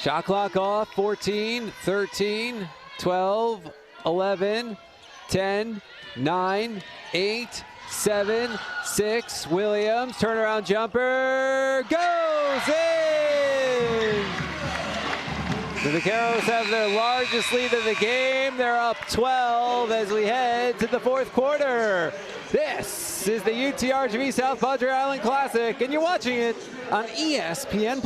Shot clock off, 14, 13, 12, 11, 10, 9, 8, 7, 6. Williams, turnaround jumper, goes in! The Vaqueros have their largest lead of the game. They're up 12 as we head to the fourth quarter. This is the UTRGV South Padre Island Classic, and you're watching it on ESPN+.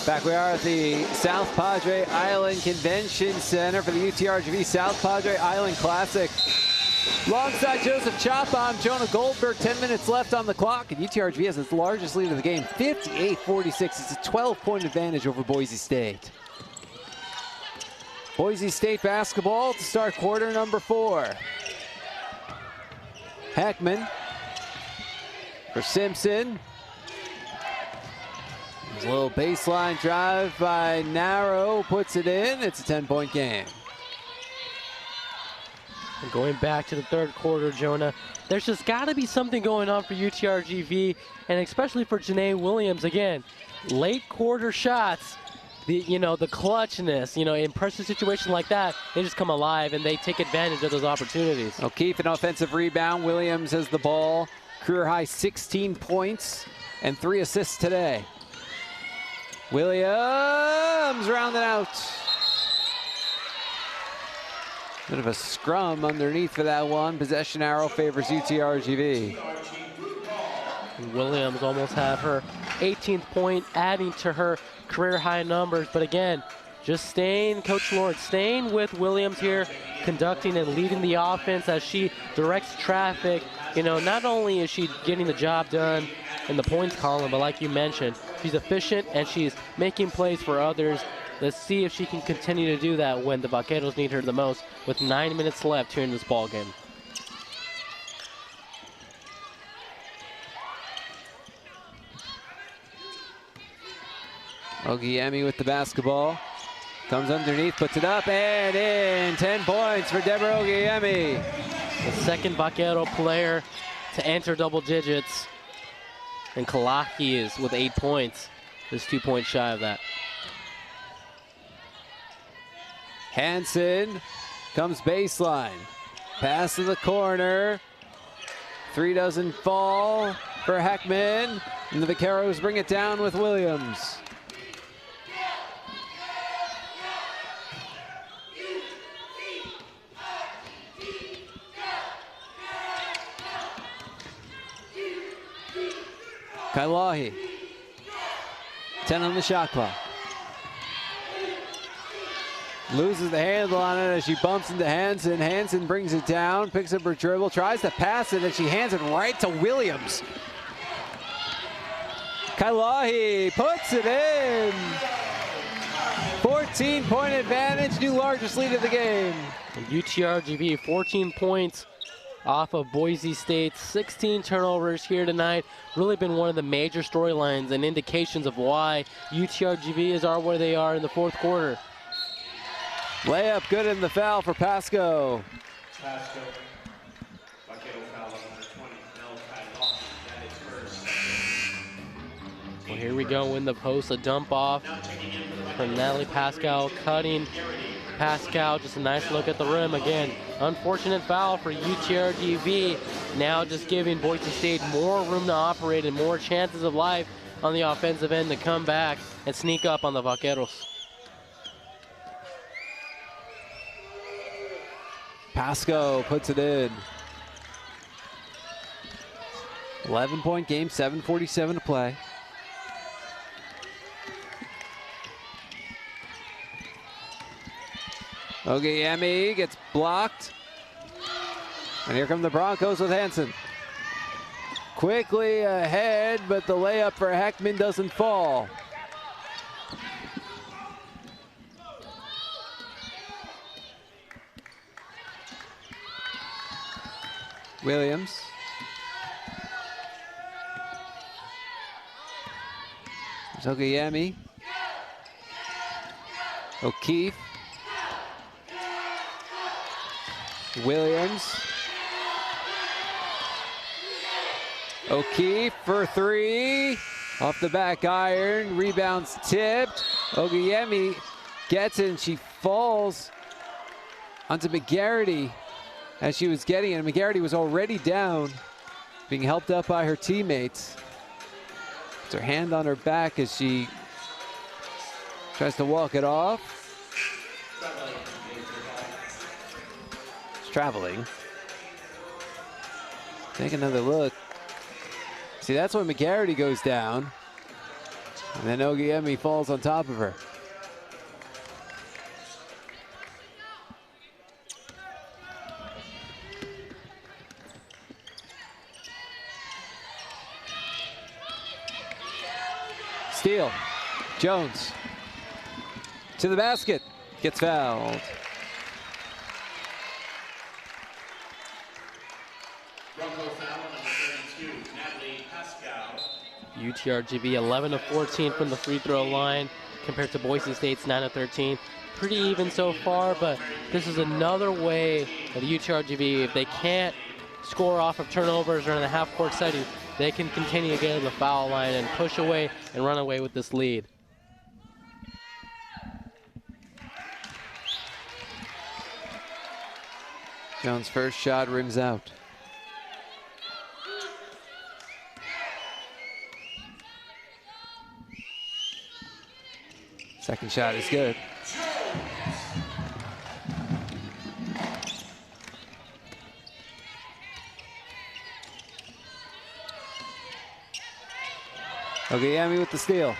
Back we are at the South Padre Island Convention Center for the UTRGV South Padre Island Classic. Alongside Joseph Chapa, I'm Jonah Goldberg. 10 minutes left on the clock, and UTRGV has its largest lead of the game, 58-46. It's a 12-point advantage over Boise State. Boise State basketball to start quarter number 4. Heckman for Simpson. There's a little baseline drive by Narrow, puts it in. It's a 10-point game. And going back to the third quarter, Jonah, there's just got to be something going on for UTRGV, and especially for Janae Williams. Again, late quarter shots, the clutchness, in pressure situation like that, they just come alive and they take advantage of those opportunities. O'Keefe, an offensive rebound. Williams has the ball. Career high 16 points and 3 assists today. Williams rounded out. Bit of a scrum underneath for that one. Possession arrow favors UTRGV. Williams almost have her 18th point, adding to her career high numbers. But again, just staying, Coach Lawrence, staying with Williams here, conducting and leading the offense as she directs traffic. Not only is she getting the job done in the points column, but like you mentioned, she's efficient and she's making plays for others. Let's see if she can continue to do that when the Vaqueros need her the most, with 9 minutes left here in this ball game. Ogiemi with the basketball. Comes underneath, puts it up, and in. 10 points for Deborah Ogiemi. The second Vaquero player to enter double digits. And Kalaki is with 8 points. Just 2 points shy of that. Hansen comes baseline. Pass to the corner. 3 doesn't fall for Heckman. And the Vaqueros bring it down with Williams. Kailahi, 10 on the shot clock. Loses the handle on it as she bumps into Hansen. Hansen brings it down, picks up her dribble, tries to pass it, and she hands it right to Williams. Kailahi puts it in. 14-point advantage, new largest lead of the game. And UTRGV, 14 points off of Boise State. 16 turnovers here tonight. Really been one of the major storylines and indications of why UTRGV are where they are in the fourth quarter. Layup good in the foul for Pasco. Pasco. Vaquero foul number 20. Well, here we go in the post, a dump off from Natalie Pascal, cutting Pascal. Just a nice look at the rim. Again, unfortunate foul for UTRGV. Now just giving Boise State more room to operate and more chances of life on the offensive end to come back and sneak up on the Vaqueros. Pasco puts it in. 11-point game, 7:47 to play. Ogeyemi gets blocked. And here come the Broncos with Hansen. Quickly ahead, but the layup for Heckman doesn't fall. Williams. There's Ogeyemi. O'Keefe. Williams. O'Keefe for three. Off the back iron. Rebounds tipped. Ogeyemi gets it and she falls onto McGarity as she was getting it. McGarity was already down, being helped up by her teammates. Puts her hand on her back as she tries to walk it off. It's traveling. Take another look. See, that's when McGarity goes down. And then Ogeyemi falls on top of her. Steal. Jones. To the basket. Gets fouled. UTRGV 11 of 14 from the free throw line compared to Boise State's 9 of 13. Pretty even so far, but this is another way of UTRGV. If they can't score off of turnovers or in the half-court setting, they can continue to get to the foul line and push away and run away with this lead. Jones' first shot rims out. Second shot is good. Ogeyemi with the steal.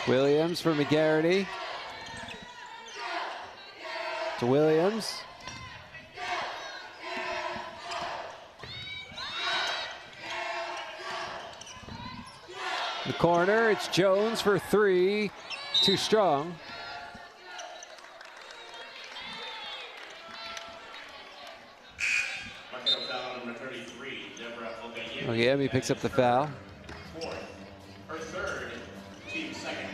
Williams for McGarity. To Williams. The corner, it's Jones for three. Too strong. Ogeyemi picks up the foul. Her third, team second.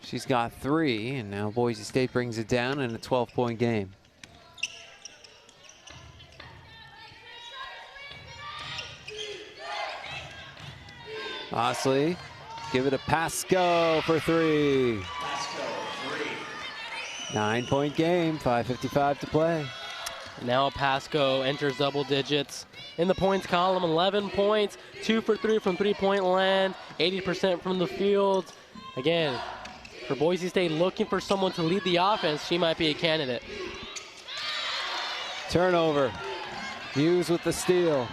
She's got three, and now Boise State brings it down in a 12-point game. Osley, give it to Pasco for three. Pasco, 3. 9-point game, 5:55 to play. Now Pasco enters double digits in the points column, 11 points, 2 for 3 from three-point land, 80% from the field. Again, for Boise State looking for someone to lead the offense, she might be a candidate. Turnover. Hughes with the steal.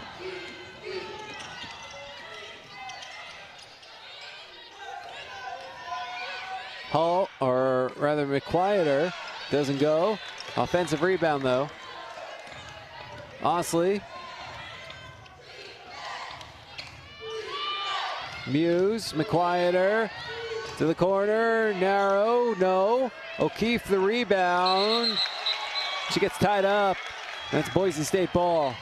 Hull, or rather McQuieter, doesn't go. Offensive rebound though. Osley. Muse, McQuieter to the corner, narrow, no. O'Keefe the rebound. She gets tied up. That's Boise State ball.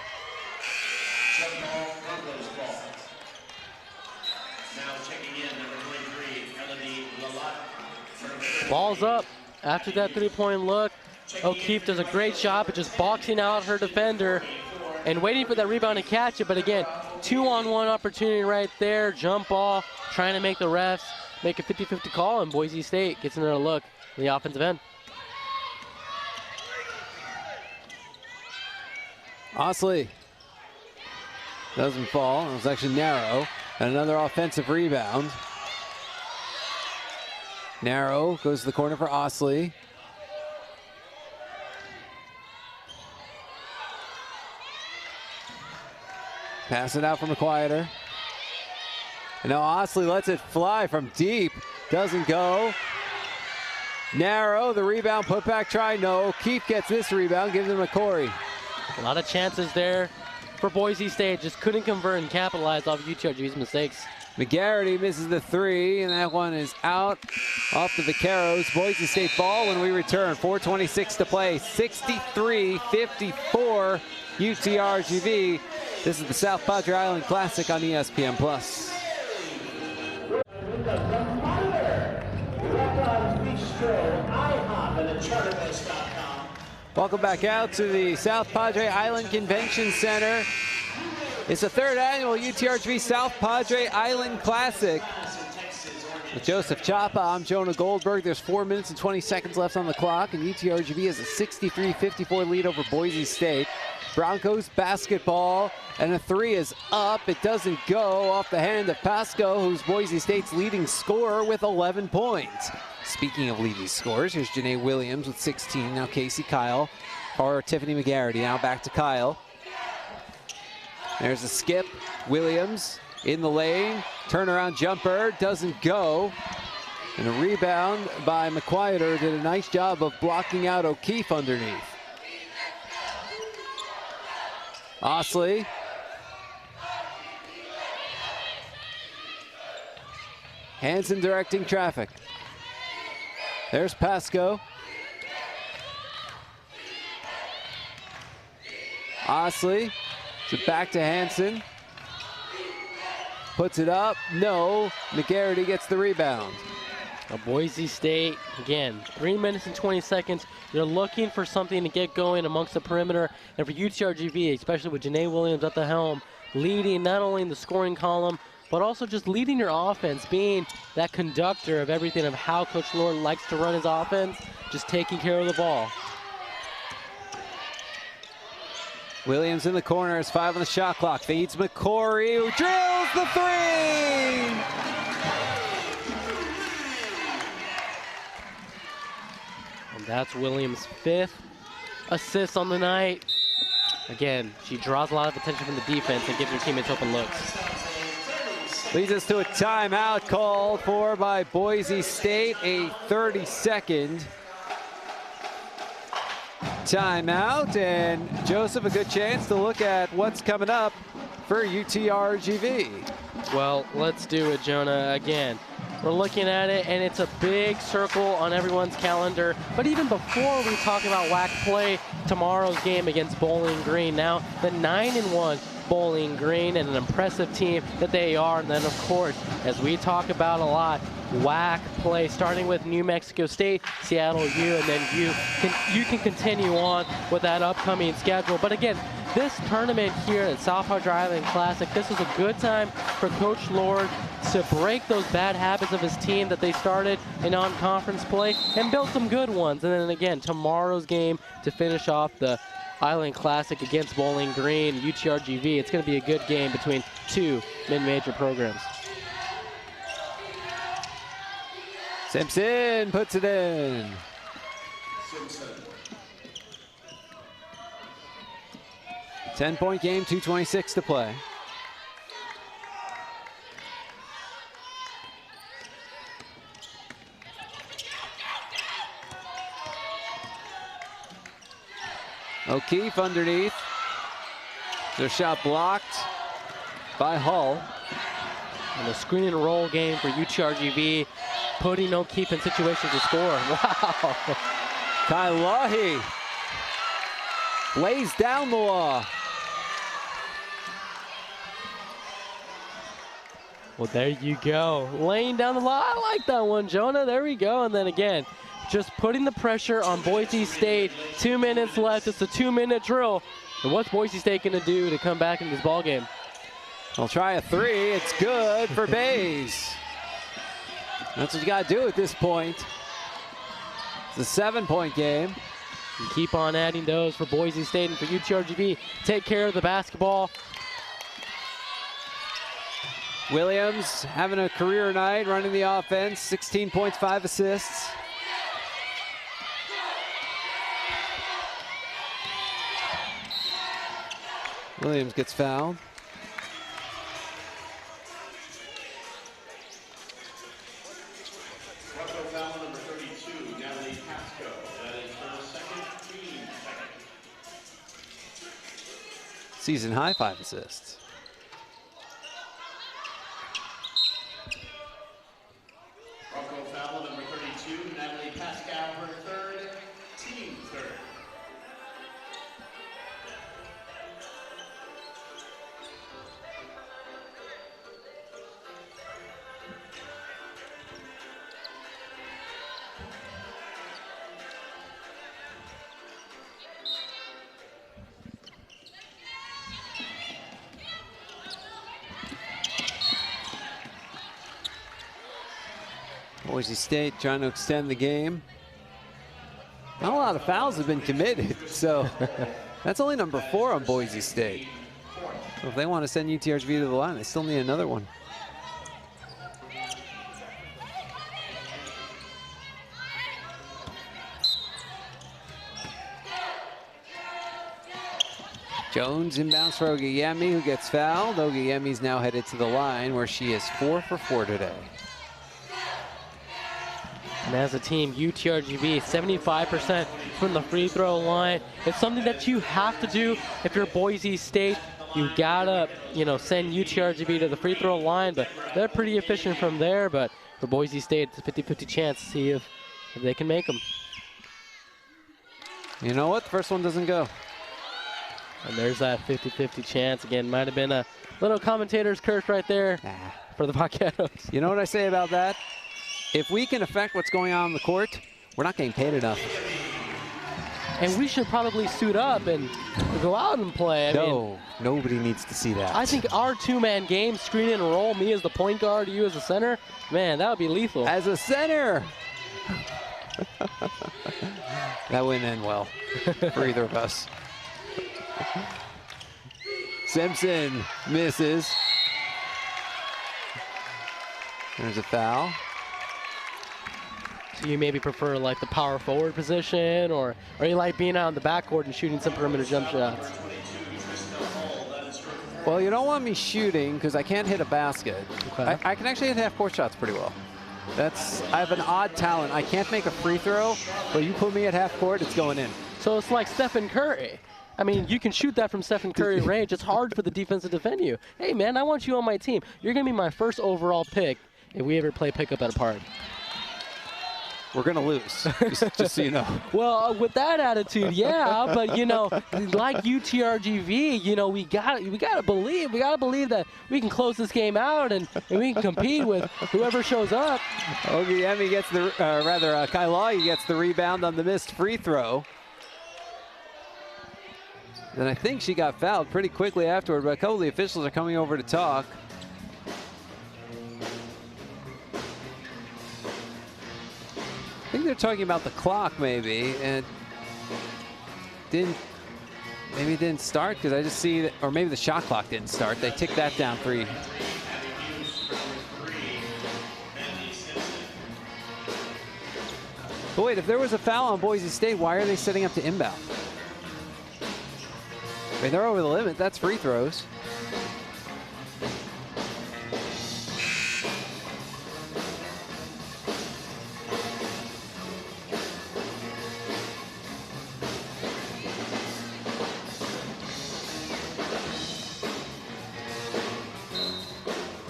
Ball's up after that three-point look. O'Keefe does a great job at just boxing out her defender and waiting for that rebound to catch it. But again, 2-on-1 opportunity right there. Jump ball, trying to make the refs make a 50-50 call, and Boise State gets another look in the offensive end. Osley doesn't fall. It was actually narrow. And another offensive rebound. Narrow goes to the corner for Osley. Pass it out from McQuieter. And now Osley lets it fly from deep. Doesn't go. Narrow, the rebound, put back try, no. Keefe gets this rebound, gives it to McCory. A lot of chances there for Boise State. Just couldn't convert and capitalize off UTRGV's mistakes. McGarity misses the three, and that one is out off the Vaqueros. Boise State ball when we return. 4:26 to play. 63-54 UTRGV. This is the South Padre Island Classic on ESPN+. Welcome back out to the South Padre Island Convention Center. It's the third annual UTRGV South Padre Island Classic. With Joseph Chapa, I'm Jonah Goldberg. There's 4 minutes and 20 seconds left on the clock, and UTRGV has a 63-54 lead over Boise State. Broncos basketball, and a three is up. It doesn't go off the hand of Pasco, who's Boise State's leading scorer with 11 points. Speaking of leading scorers, here's Janae Williams with 16. Now Casey Kyle or Tiffany McGarity. Now back to Kyle. There's a skip. Williams in the lane. Turnaround jumper doesn't go. And a rebound by McQuieter. Did a nice job of blocking out O'Keefe underneath. Osley. Hansen directing traffic. There's Pasco. Osley. So back to Hansen. Puts it up. No. McGarity gets the rebound. Now Boise State, again, 3 minutes and 20 seconds. You're looking for something to get going amongst the perimeter. And for UTRGV, especially with Janae Williams at the helm, leading not only in the scoring column, but also just leading your offense, being that conductor of everything of how Coach Lord likes to run his offense, just taking care of the ball. Williams in the corner, has 5 on the shot clock. Feeds McCory, who drills the three! And that's Williams' 5th assist on the night. Again, she draws a lot of attention from the defense and gives her teammates open looks. Leads us to a timeout called for by Boise State, a 30-second timeout. And Joseph, a good chance to look at what's coming up for UTRGV. Well, let's do it, Jonah. Again, we're looking at it, and it's a big circle on everyone's calendar. But even before we talk about WAC play, tomorrow's game against Bowling Green. Now, the 9-1 Bowling Green, and an impressive team that they are. And then, of course, as we talk about a lot, WAC play, starting with New Mexico State, Seattle U, and then you can continue on with that upcoming schedule. But again, this tournament here at South Padre Island Classic, this is a good time for Coach Lord to break those bad habits of his team that they started in non-conference play and build some good ones. And then again, tomorrow's game to finish off the Island Classic against Bowling Green, UTRGV. It's going to be a good game between two mid-major programs. Simpson puts it in. Simpson. 10-point game, 2:26 to play. O'Keefe underneath. Their shot blocked by Hull. And a screen and roll game for UTRGV, putting O'Keefe in situations to score. Wow. Kailahi lays down the law. Well, there you go. Laying down the law. I like that one, Jonah. There we go. And then again, just putting the pressure on Boise State. 2 minutes left. It's a 2-minute drill. And what's Boise State going to do to come back in this ball game? They'll try a three. It's good for Bays. That's what you got to do at this point. It's a 7-point game. You keep on adding those for Boise State and for UTRGV. Take care of the basketball. Williams having a career night, running the offense. 16 points, 5 assists. Williams gets fouled. Season high 5 assists. Foul number 32, Natalie Pascal, her third, team third. Boise State trying to extend the game. Not a lot of fouls have been committed, so that's only number 4 on Boise State. So if they want to send UTRGV to the line, they still need another one. Jones inbounds for Ogiyemi, who gets fouled. Ogiyemi's now headed to the line, where she is 4 for 4 today. And as a team, UTRGV 75% from the free throw line. It's something that you have to do if you're Boise State. You gotta, send UTRGV to the free throw line, but they're pretty efficient from there. But for Boise State, it's a 50-50 chance to see if they can make them. You know what? The first one doesn't go. And there's that 50-50 chance. Again, might have been a little commentator's curse right there for the Vaqueros. You know what I say about that? If we can affect what's going on the court, we're not getting paid enough. And we should probably suit up and go out and play. I mean, nobody needs to see that. I think our 2-man game, screen and roll, me as the point guard, you as the center, man, that would be lethal. As a center. That wouldn't end well for either of us. Simpson misses. There's a foul. So you maybe prefer like the power forward position, or you like being out on the backcourt and shooting some perimeter jump shots? Well, you don't want me shooting because I can't hit a basket. Okay. I can actually hit half-court shots pretty well. I have an odd talent. I can't make a free throw, but you put me at half-court, it's going in. So it's like Stephen Curry. I mean, you can shoot that from Stephen Curry range. It's hard for the defense to defend you. Hey, man, I want you on my team. You're going to be my first overall pick if we ever play pickup at a park. We're going to lose, just so you know. Well, with that attitude, yeah, but, like UTRGV, we gotta believe that we can close this game out and we can compete with whoever shows up. Ogiyemi gets Kailai gets the rebound on the missed free throw. And I think she got fouled pretty quickly afterward, but a couple of the officials are coming over to talk. I think they're talking about the clock maybe, and maybe it didn't start because I just see that, or maybe the shot clock didn't start. They ticked that down 3. But wait, if there was a foul on Boise State, why are they setting up to inbound? I mean, they're over the limit. That's free throws.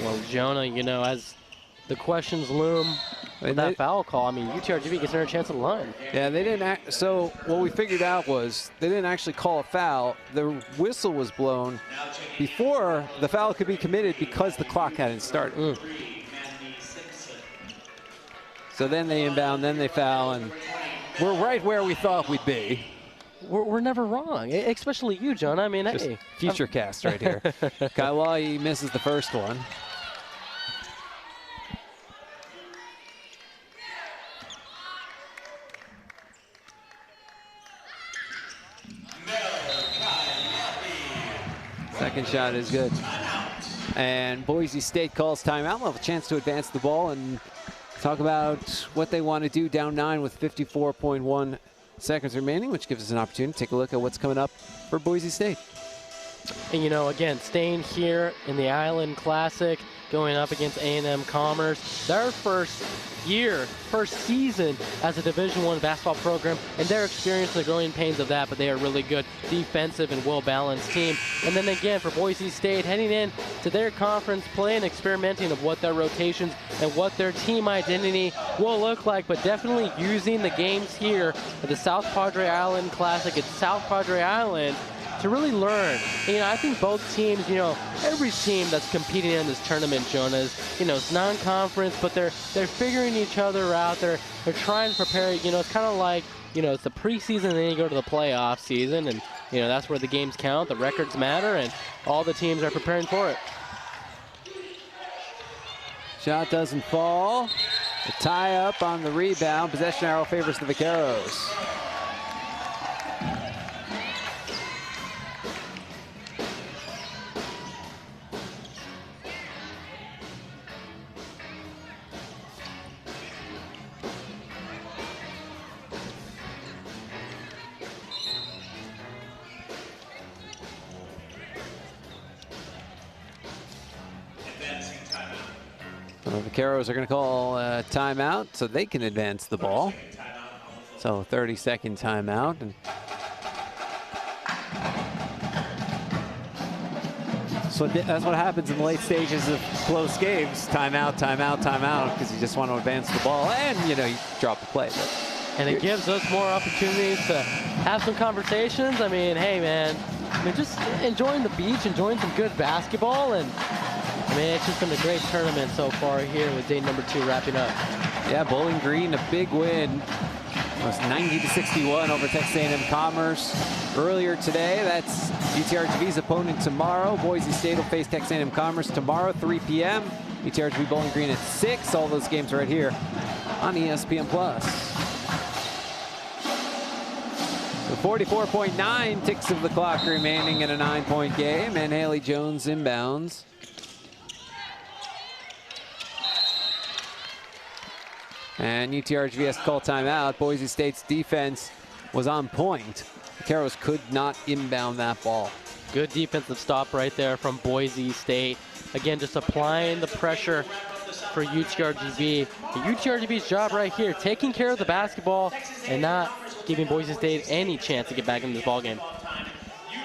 Well, Jonah, as the questions loom with that foul call, I mean, UTRGV gets another chance at the line. Yeah, they didn't so what we figured out was they didn't actually call a foul. The whistle was blown before the foul could be committed because the clock hadn't started. So then they inbound, then they foul, and we're right where we thought we'd be. We're never wrong, especially you, John. I mean, Just hey. future cast right here. Kaiwai misses the first one. Second shot is good. And Boise State calls timeout. We'll have a chance to advance the ball and talk about what they want to do down 9 with 54.1 seconds remaining, which gives us an opportunity to take a look at what's coming up for Boise State. And, you know, again, staying here in the Island Classic, going up against A&M Commerce. Their first season as a Division I basketball program, and they're experiencing the growing pains of that, but they are a really good defensive and well-balanced team. And then again, for Boise State, heading in to their conference play and experimenting of what their rotations and what their team identity will look like, but definitely using the games here at the South Padre Island Classic at South Padre Island to really learn. You know, I think both teams, you know, every team that's competing in this tournament, Jonah, is, you know, it's non-conference, but they're figuring each other out. They're trying to prepare. You know, it's kind of like, you know, it's the preseason, and then you go to the playoff season, and, you know, that's where the games count, the records matter, and all the teams are preparing for it. Shot doesn't fall. The tie up on the rebound. Possession arrow favors the Vaqueros. The Vaqueros are going to call a timeout so they can advance the ball. So 30-second timeout. And so that's what happens in the late stages of close games. Timeout, timeout, timeout, because you just want to advance the ball. And, you know, you drop the play. And it gives us more opportunities to have some conversations. I mean, hey, man, I mean, just enjoying the beach, enjoying some good basketball, and I mean, it's just been a great tournament so far here with day number 2 wrapping up. Yeah, Bowling Green, a big win. It was 90-61 over Texas A&M Commerce earlier today. That's UTRGV's opponent tomorrow. Boise State will face Texas A&M Commerce tomorrow, 3 p.m. UTRGV Bowling Green at 6. All those games right here on ESPN+. So 44.9 ticks of the clock remaining in a 9-point game, and Haley Jones inbounds. And UTRGV has to call timeout. Boise State's defense was on point. The Vaqueros could not inbound that ball. Good defensive stop right there from Boise State. Again, just applying the pressure for UTRGV. UTRGV's job right here, taking care of the basketball and not giving Boise State any chance to get back into this ballgame.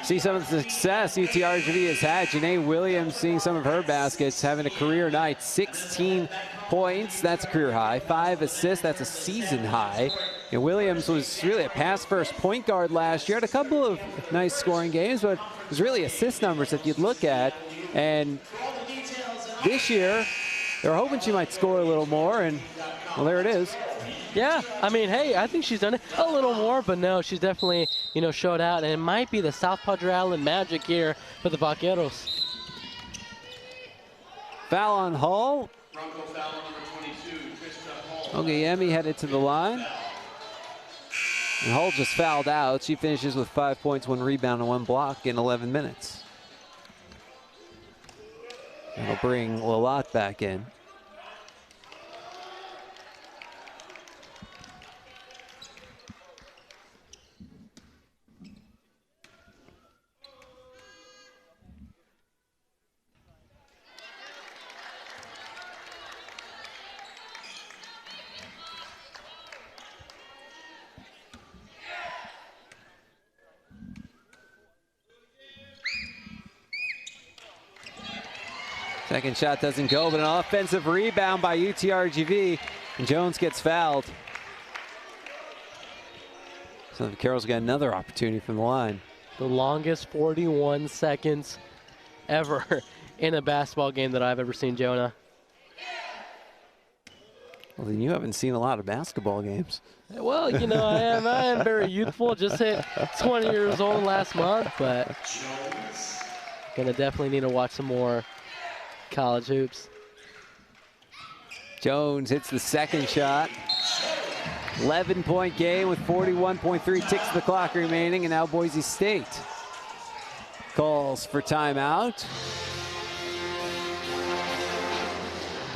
See some of the success UTRGV has had. Janae Williams seeing some of her baskets, having a career night. 16 points, that's a career high. 5 assists, that's a season high. And Williams was really a pass-first point guard last year. Had a couple of nice scoring games, but it was really assist numbers that you'd look at. And this year, they were hoping she might score a little more, and well, there it is. Yeah, I mean, hey, I think she's done it a little more, but no, she's definitely, you know, showed out, and it might be the South Padre Island magic here for the Vaqueros. Foul on Hull. Ogayemi headed to the line. And Hull just fouled out. She finishes with 5 points, 1 rebound, and 1 block in 11 minutes. That'll bring Lalott back in. Second shot doesn't go, but an offensive rebound by UTRGV, and Jones gets fouled. So the Vaqueros got another opportunity from the line. The longest 41 seconds ever in a basketball game that I've ever seen, Jonah. Well, then you haven't seen a lot of basketball games. Well, you know, I am very youthful. Just hit 20 years old last month, but gonna definitely need to watch some more college hoops. Jones hits the second shot. 11-point game with 41.3 ticks of the clock remaining, and now Boise State calls for timeout.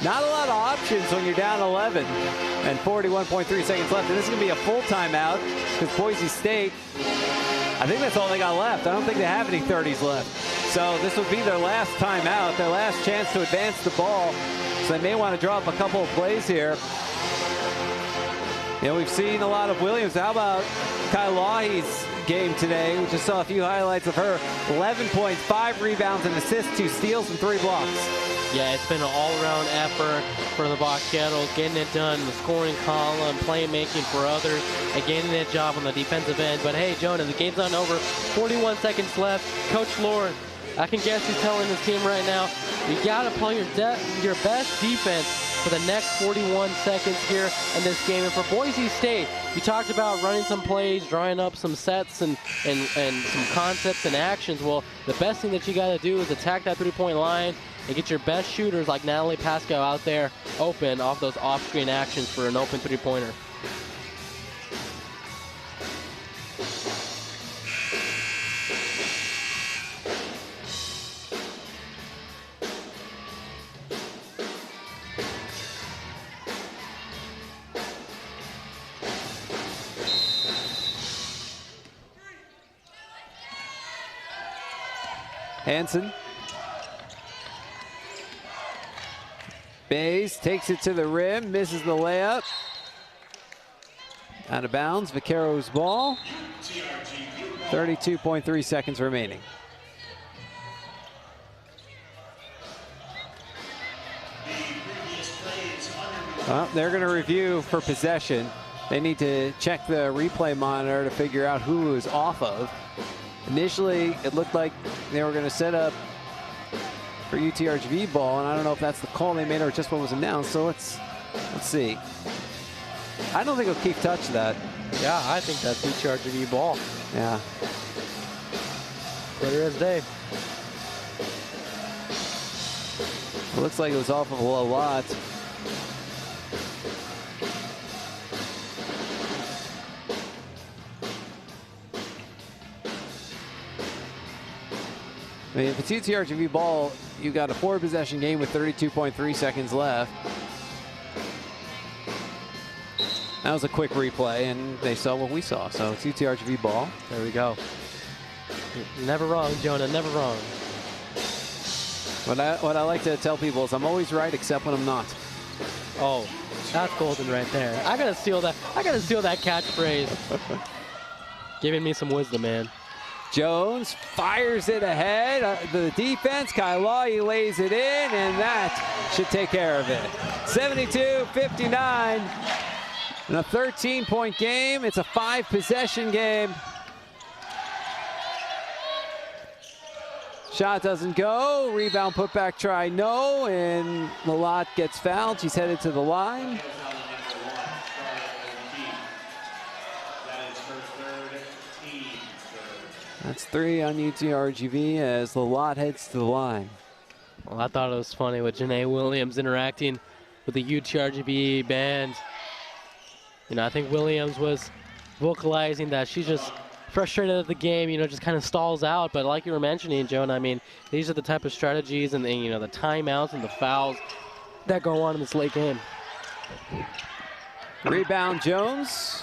Not a lot of options when you're down 11 and 41.3 seconds left. And this is going to be a full timeout because Boise State, I think that's all they got left. I don't think they have any 30s left. So this will be their last timeout, their last chance to advance the ball. So they may want to drop a couple of plays here. You know, we've seen a lot of Williams. How about Kailahi's game today? We just saw a few highlights of her. 11 points, 5 rebounds and assists, 2 steals, and 3 blocks. Yeah, it's been an all-around effort for the Vaqueros, getting it done in the scoring column, playmaking for others, and getting that job on the defensive end. But hey, Jonah, the game's not over. 41 seconds left. Coach Lord, I can guess he's telling his team right now, you got to play your best defense for the next 41 seconds here in this game. And for Boise State, we talked about running some plays, drawing up some sets and some concepts and actions. Well, the best thing that you got to do is attack that three-point line and get your best shooters like Natalie Pascal out there open off those off-screen actions for an open three-pointer. Hansen. Bays takes it to the rim, misses the layup. Out of bounds, Vaqueros ball. 32.3 seconds remaining. Well, they're going to review for possession. They need to check the replay monitor to figure out who is off of. Initially, it looked like they were going to set up for UTRGV ball, and I don't know if that's the call they made or just what was announced. So let's see. I don't think O'Keefe touched that. Yeah, I think that's UTRGV ball. Yeah. Clear as day. It looks like it was off of a lot. I mean, if it's UTRGV ball, you got a 4-possession game with 32.3 seconds left. That was a quick replay, and they saw what we saw. So it's UTRGV ball. There we go. Never wrong, Jonah, never wrong. What I like to tell people is I'm always right except when I'm not. Oh, that's golden right there. I gotta steal that. I gotta steal that catchphrase. Giving me some wisdom, man. Jones fires it ahead. The defense, Kailahi lays it in, and that should take care of it. 72-59. In a 13-point game, it's a 5-possession game. Shot doesn't go. Rebound, putback try, no. And Lalott gets fouled. She's headed to the line. That's 3 on UTRGV as Lalott heads to the line. Well, I thought it was funny with Janae Williams interacting with the UTRGV band. You know, I think Williams was vocalizing that she's just frustrated at the game, you know, just kind of stalls out. But like you were mentioning, Joan, I mean, these are the type of strategies and, you know, the timeouts and the fouls that go on in this late game. Rebound, Jones.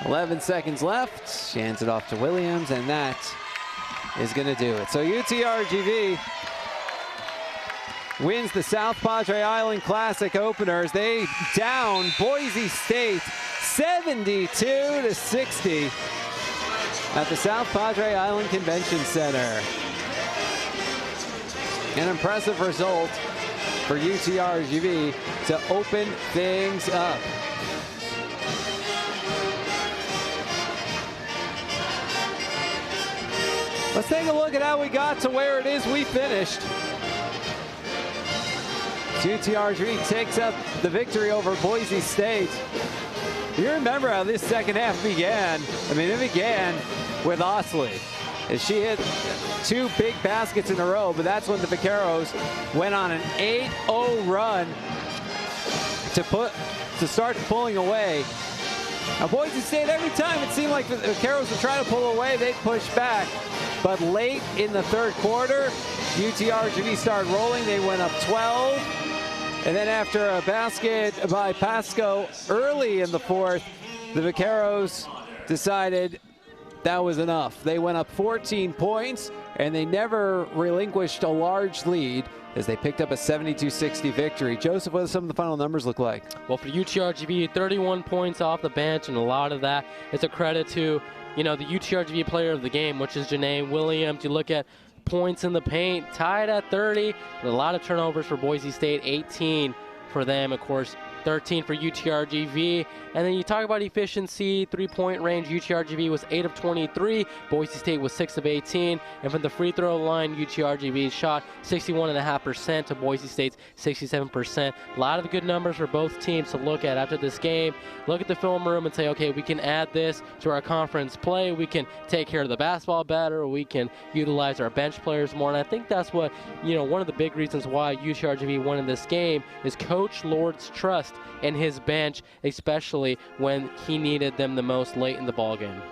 11 seconds left. She hands it off to Williams, and that is going to do it. So UTRGV wins the South Padre Island Classic openers. They down Boise State 72-60 at the South Padre Island Convention Center. An impressive result for UTRGV to open things up. Let's take a look at how we got to where it is we finished. UTRGV takes up the victory over Boise State. You remember how this second half began. I mean, it began with Osley, as she hit 2 big baskets in a row, but that's when the Vaqueros went on an 8-0 run to start pulling away. Now, Boise State, every time it seemed like the Vaqueros would try to pull away, they'd push back. But late in the third quarter, UTRGV started rolling. They went up 12. And then after a basket by Pasco early in the fourth, the Vaqueros decided that was enough. They went up 14 points, and they never relinquished a large lead as they picked up a 72-60 victory. Joseph, what do some of the final numbers look like? Well, for UTRGV, 31 points off the bench, and a lot of that is a credit to, the UTRGV player of the game, which is Janae Williams. You look at points in the paint, tied at 30, but a lot of turnovers for Boise State, 18 for them, of course, 13 for UTRGV. And then you talk about efficiency, 3-point range, UTRGV was 8 of 23, Boise State was 6 of 18. And from the free throw line, UTRGV shot 61.5% to Boise State's 67%. A lot of good numbers for both teams to look at after this game. Look at the film room and say, okay, we can add this to our conference play. We can take care of the basketball better. We can utilize our bench players more. And I think that's what, one of the big reasons why UTRGV won in this game is Coach Lord's trust in his bench, especially when he needed them the most late in the ball game.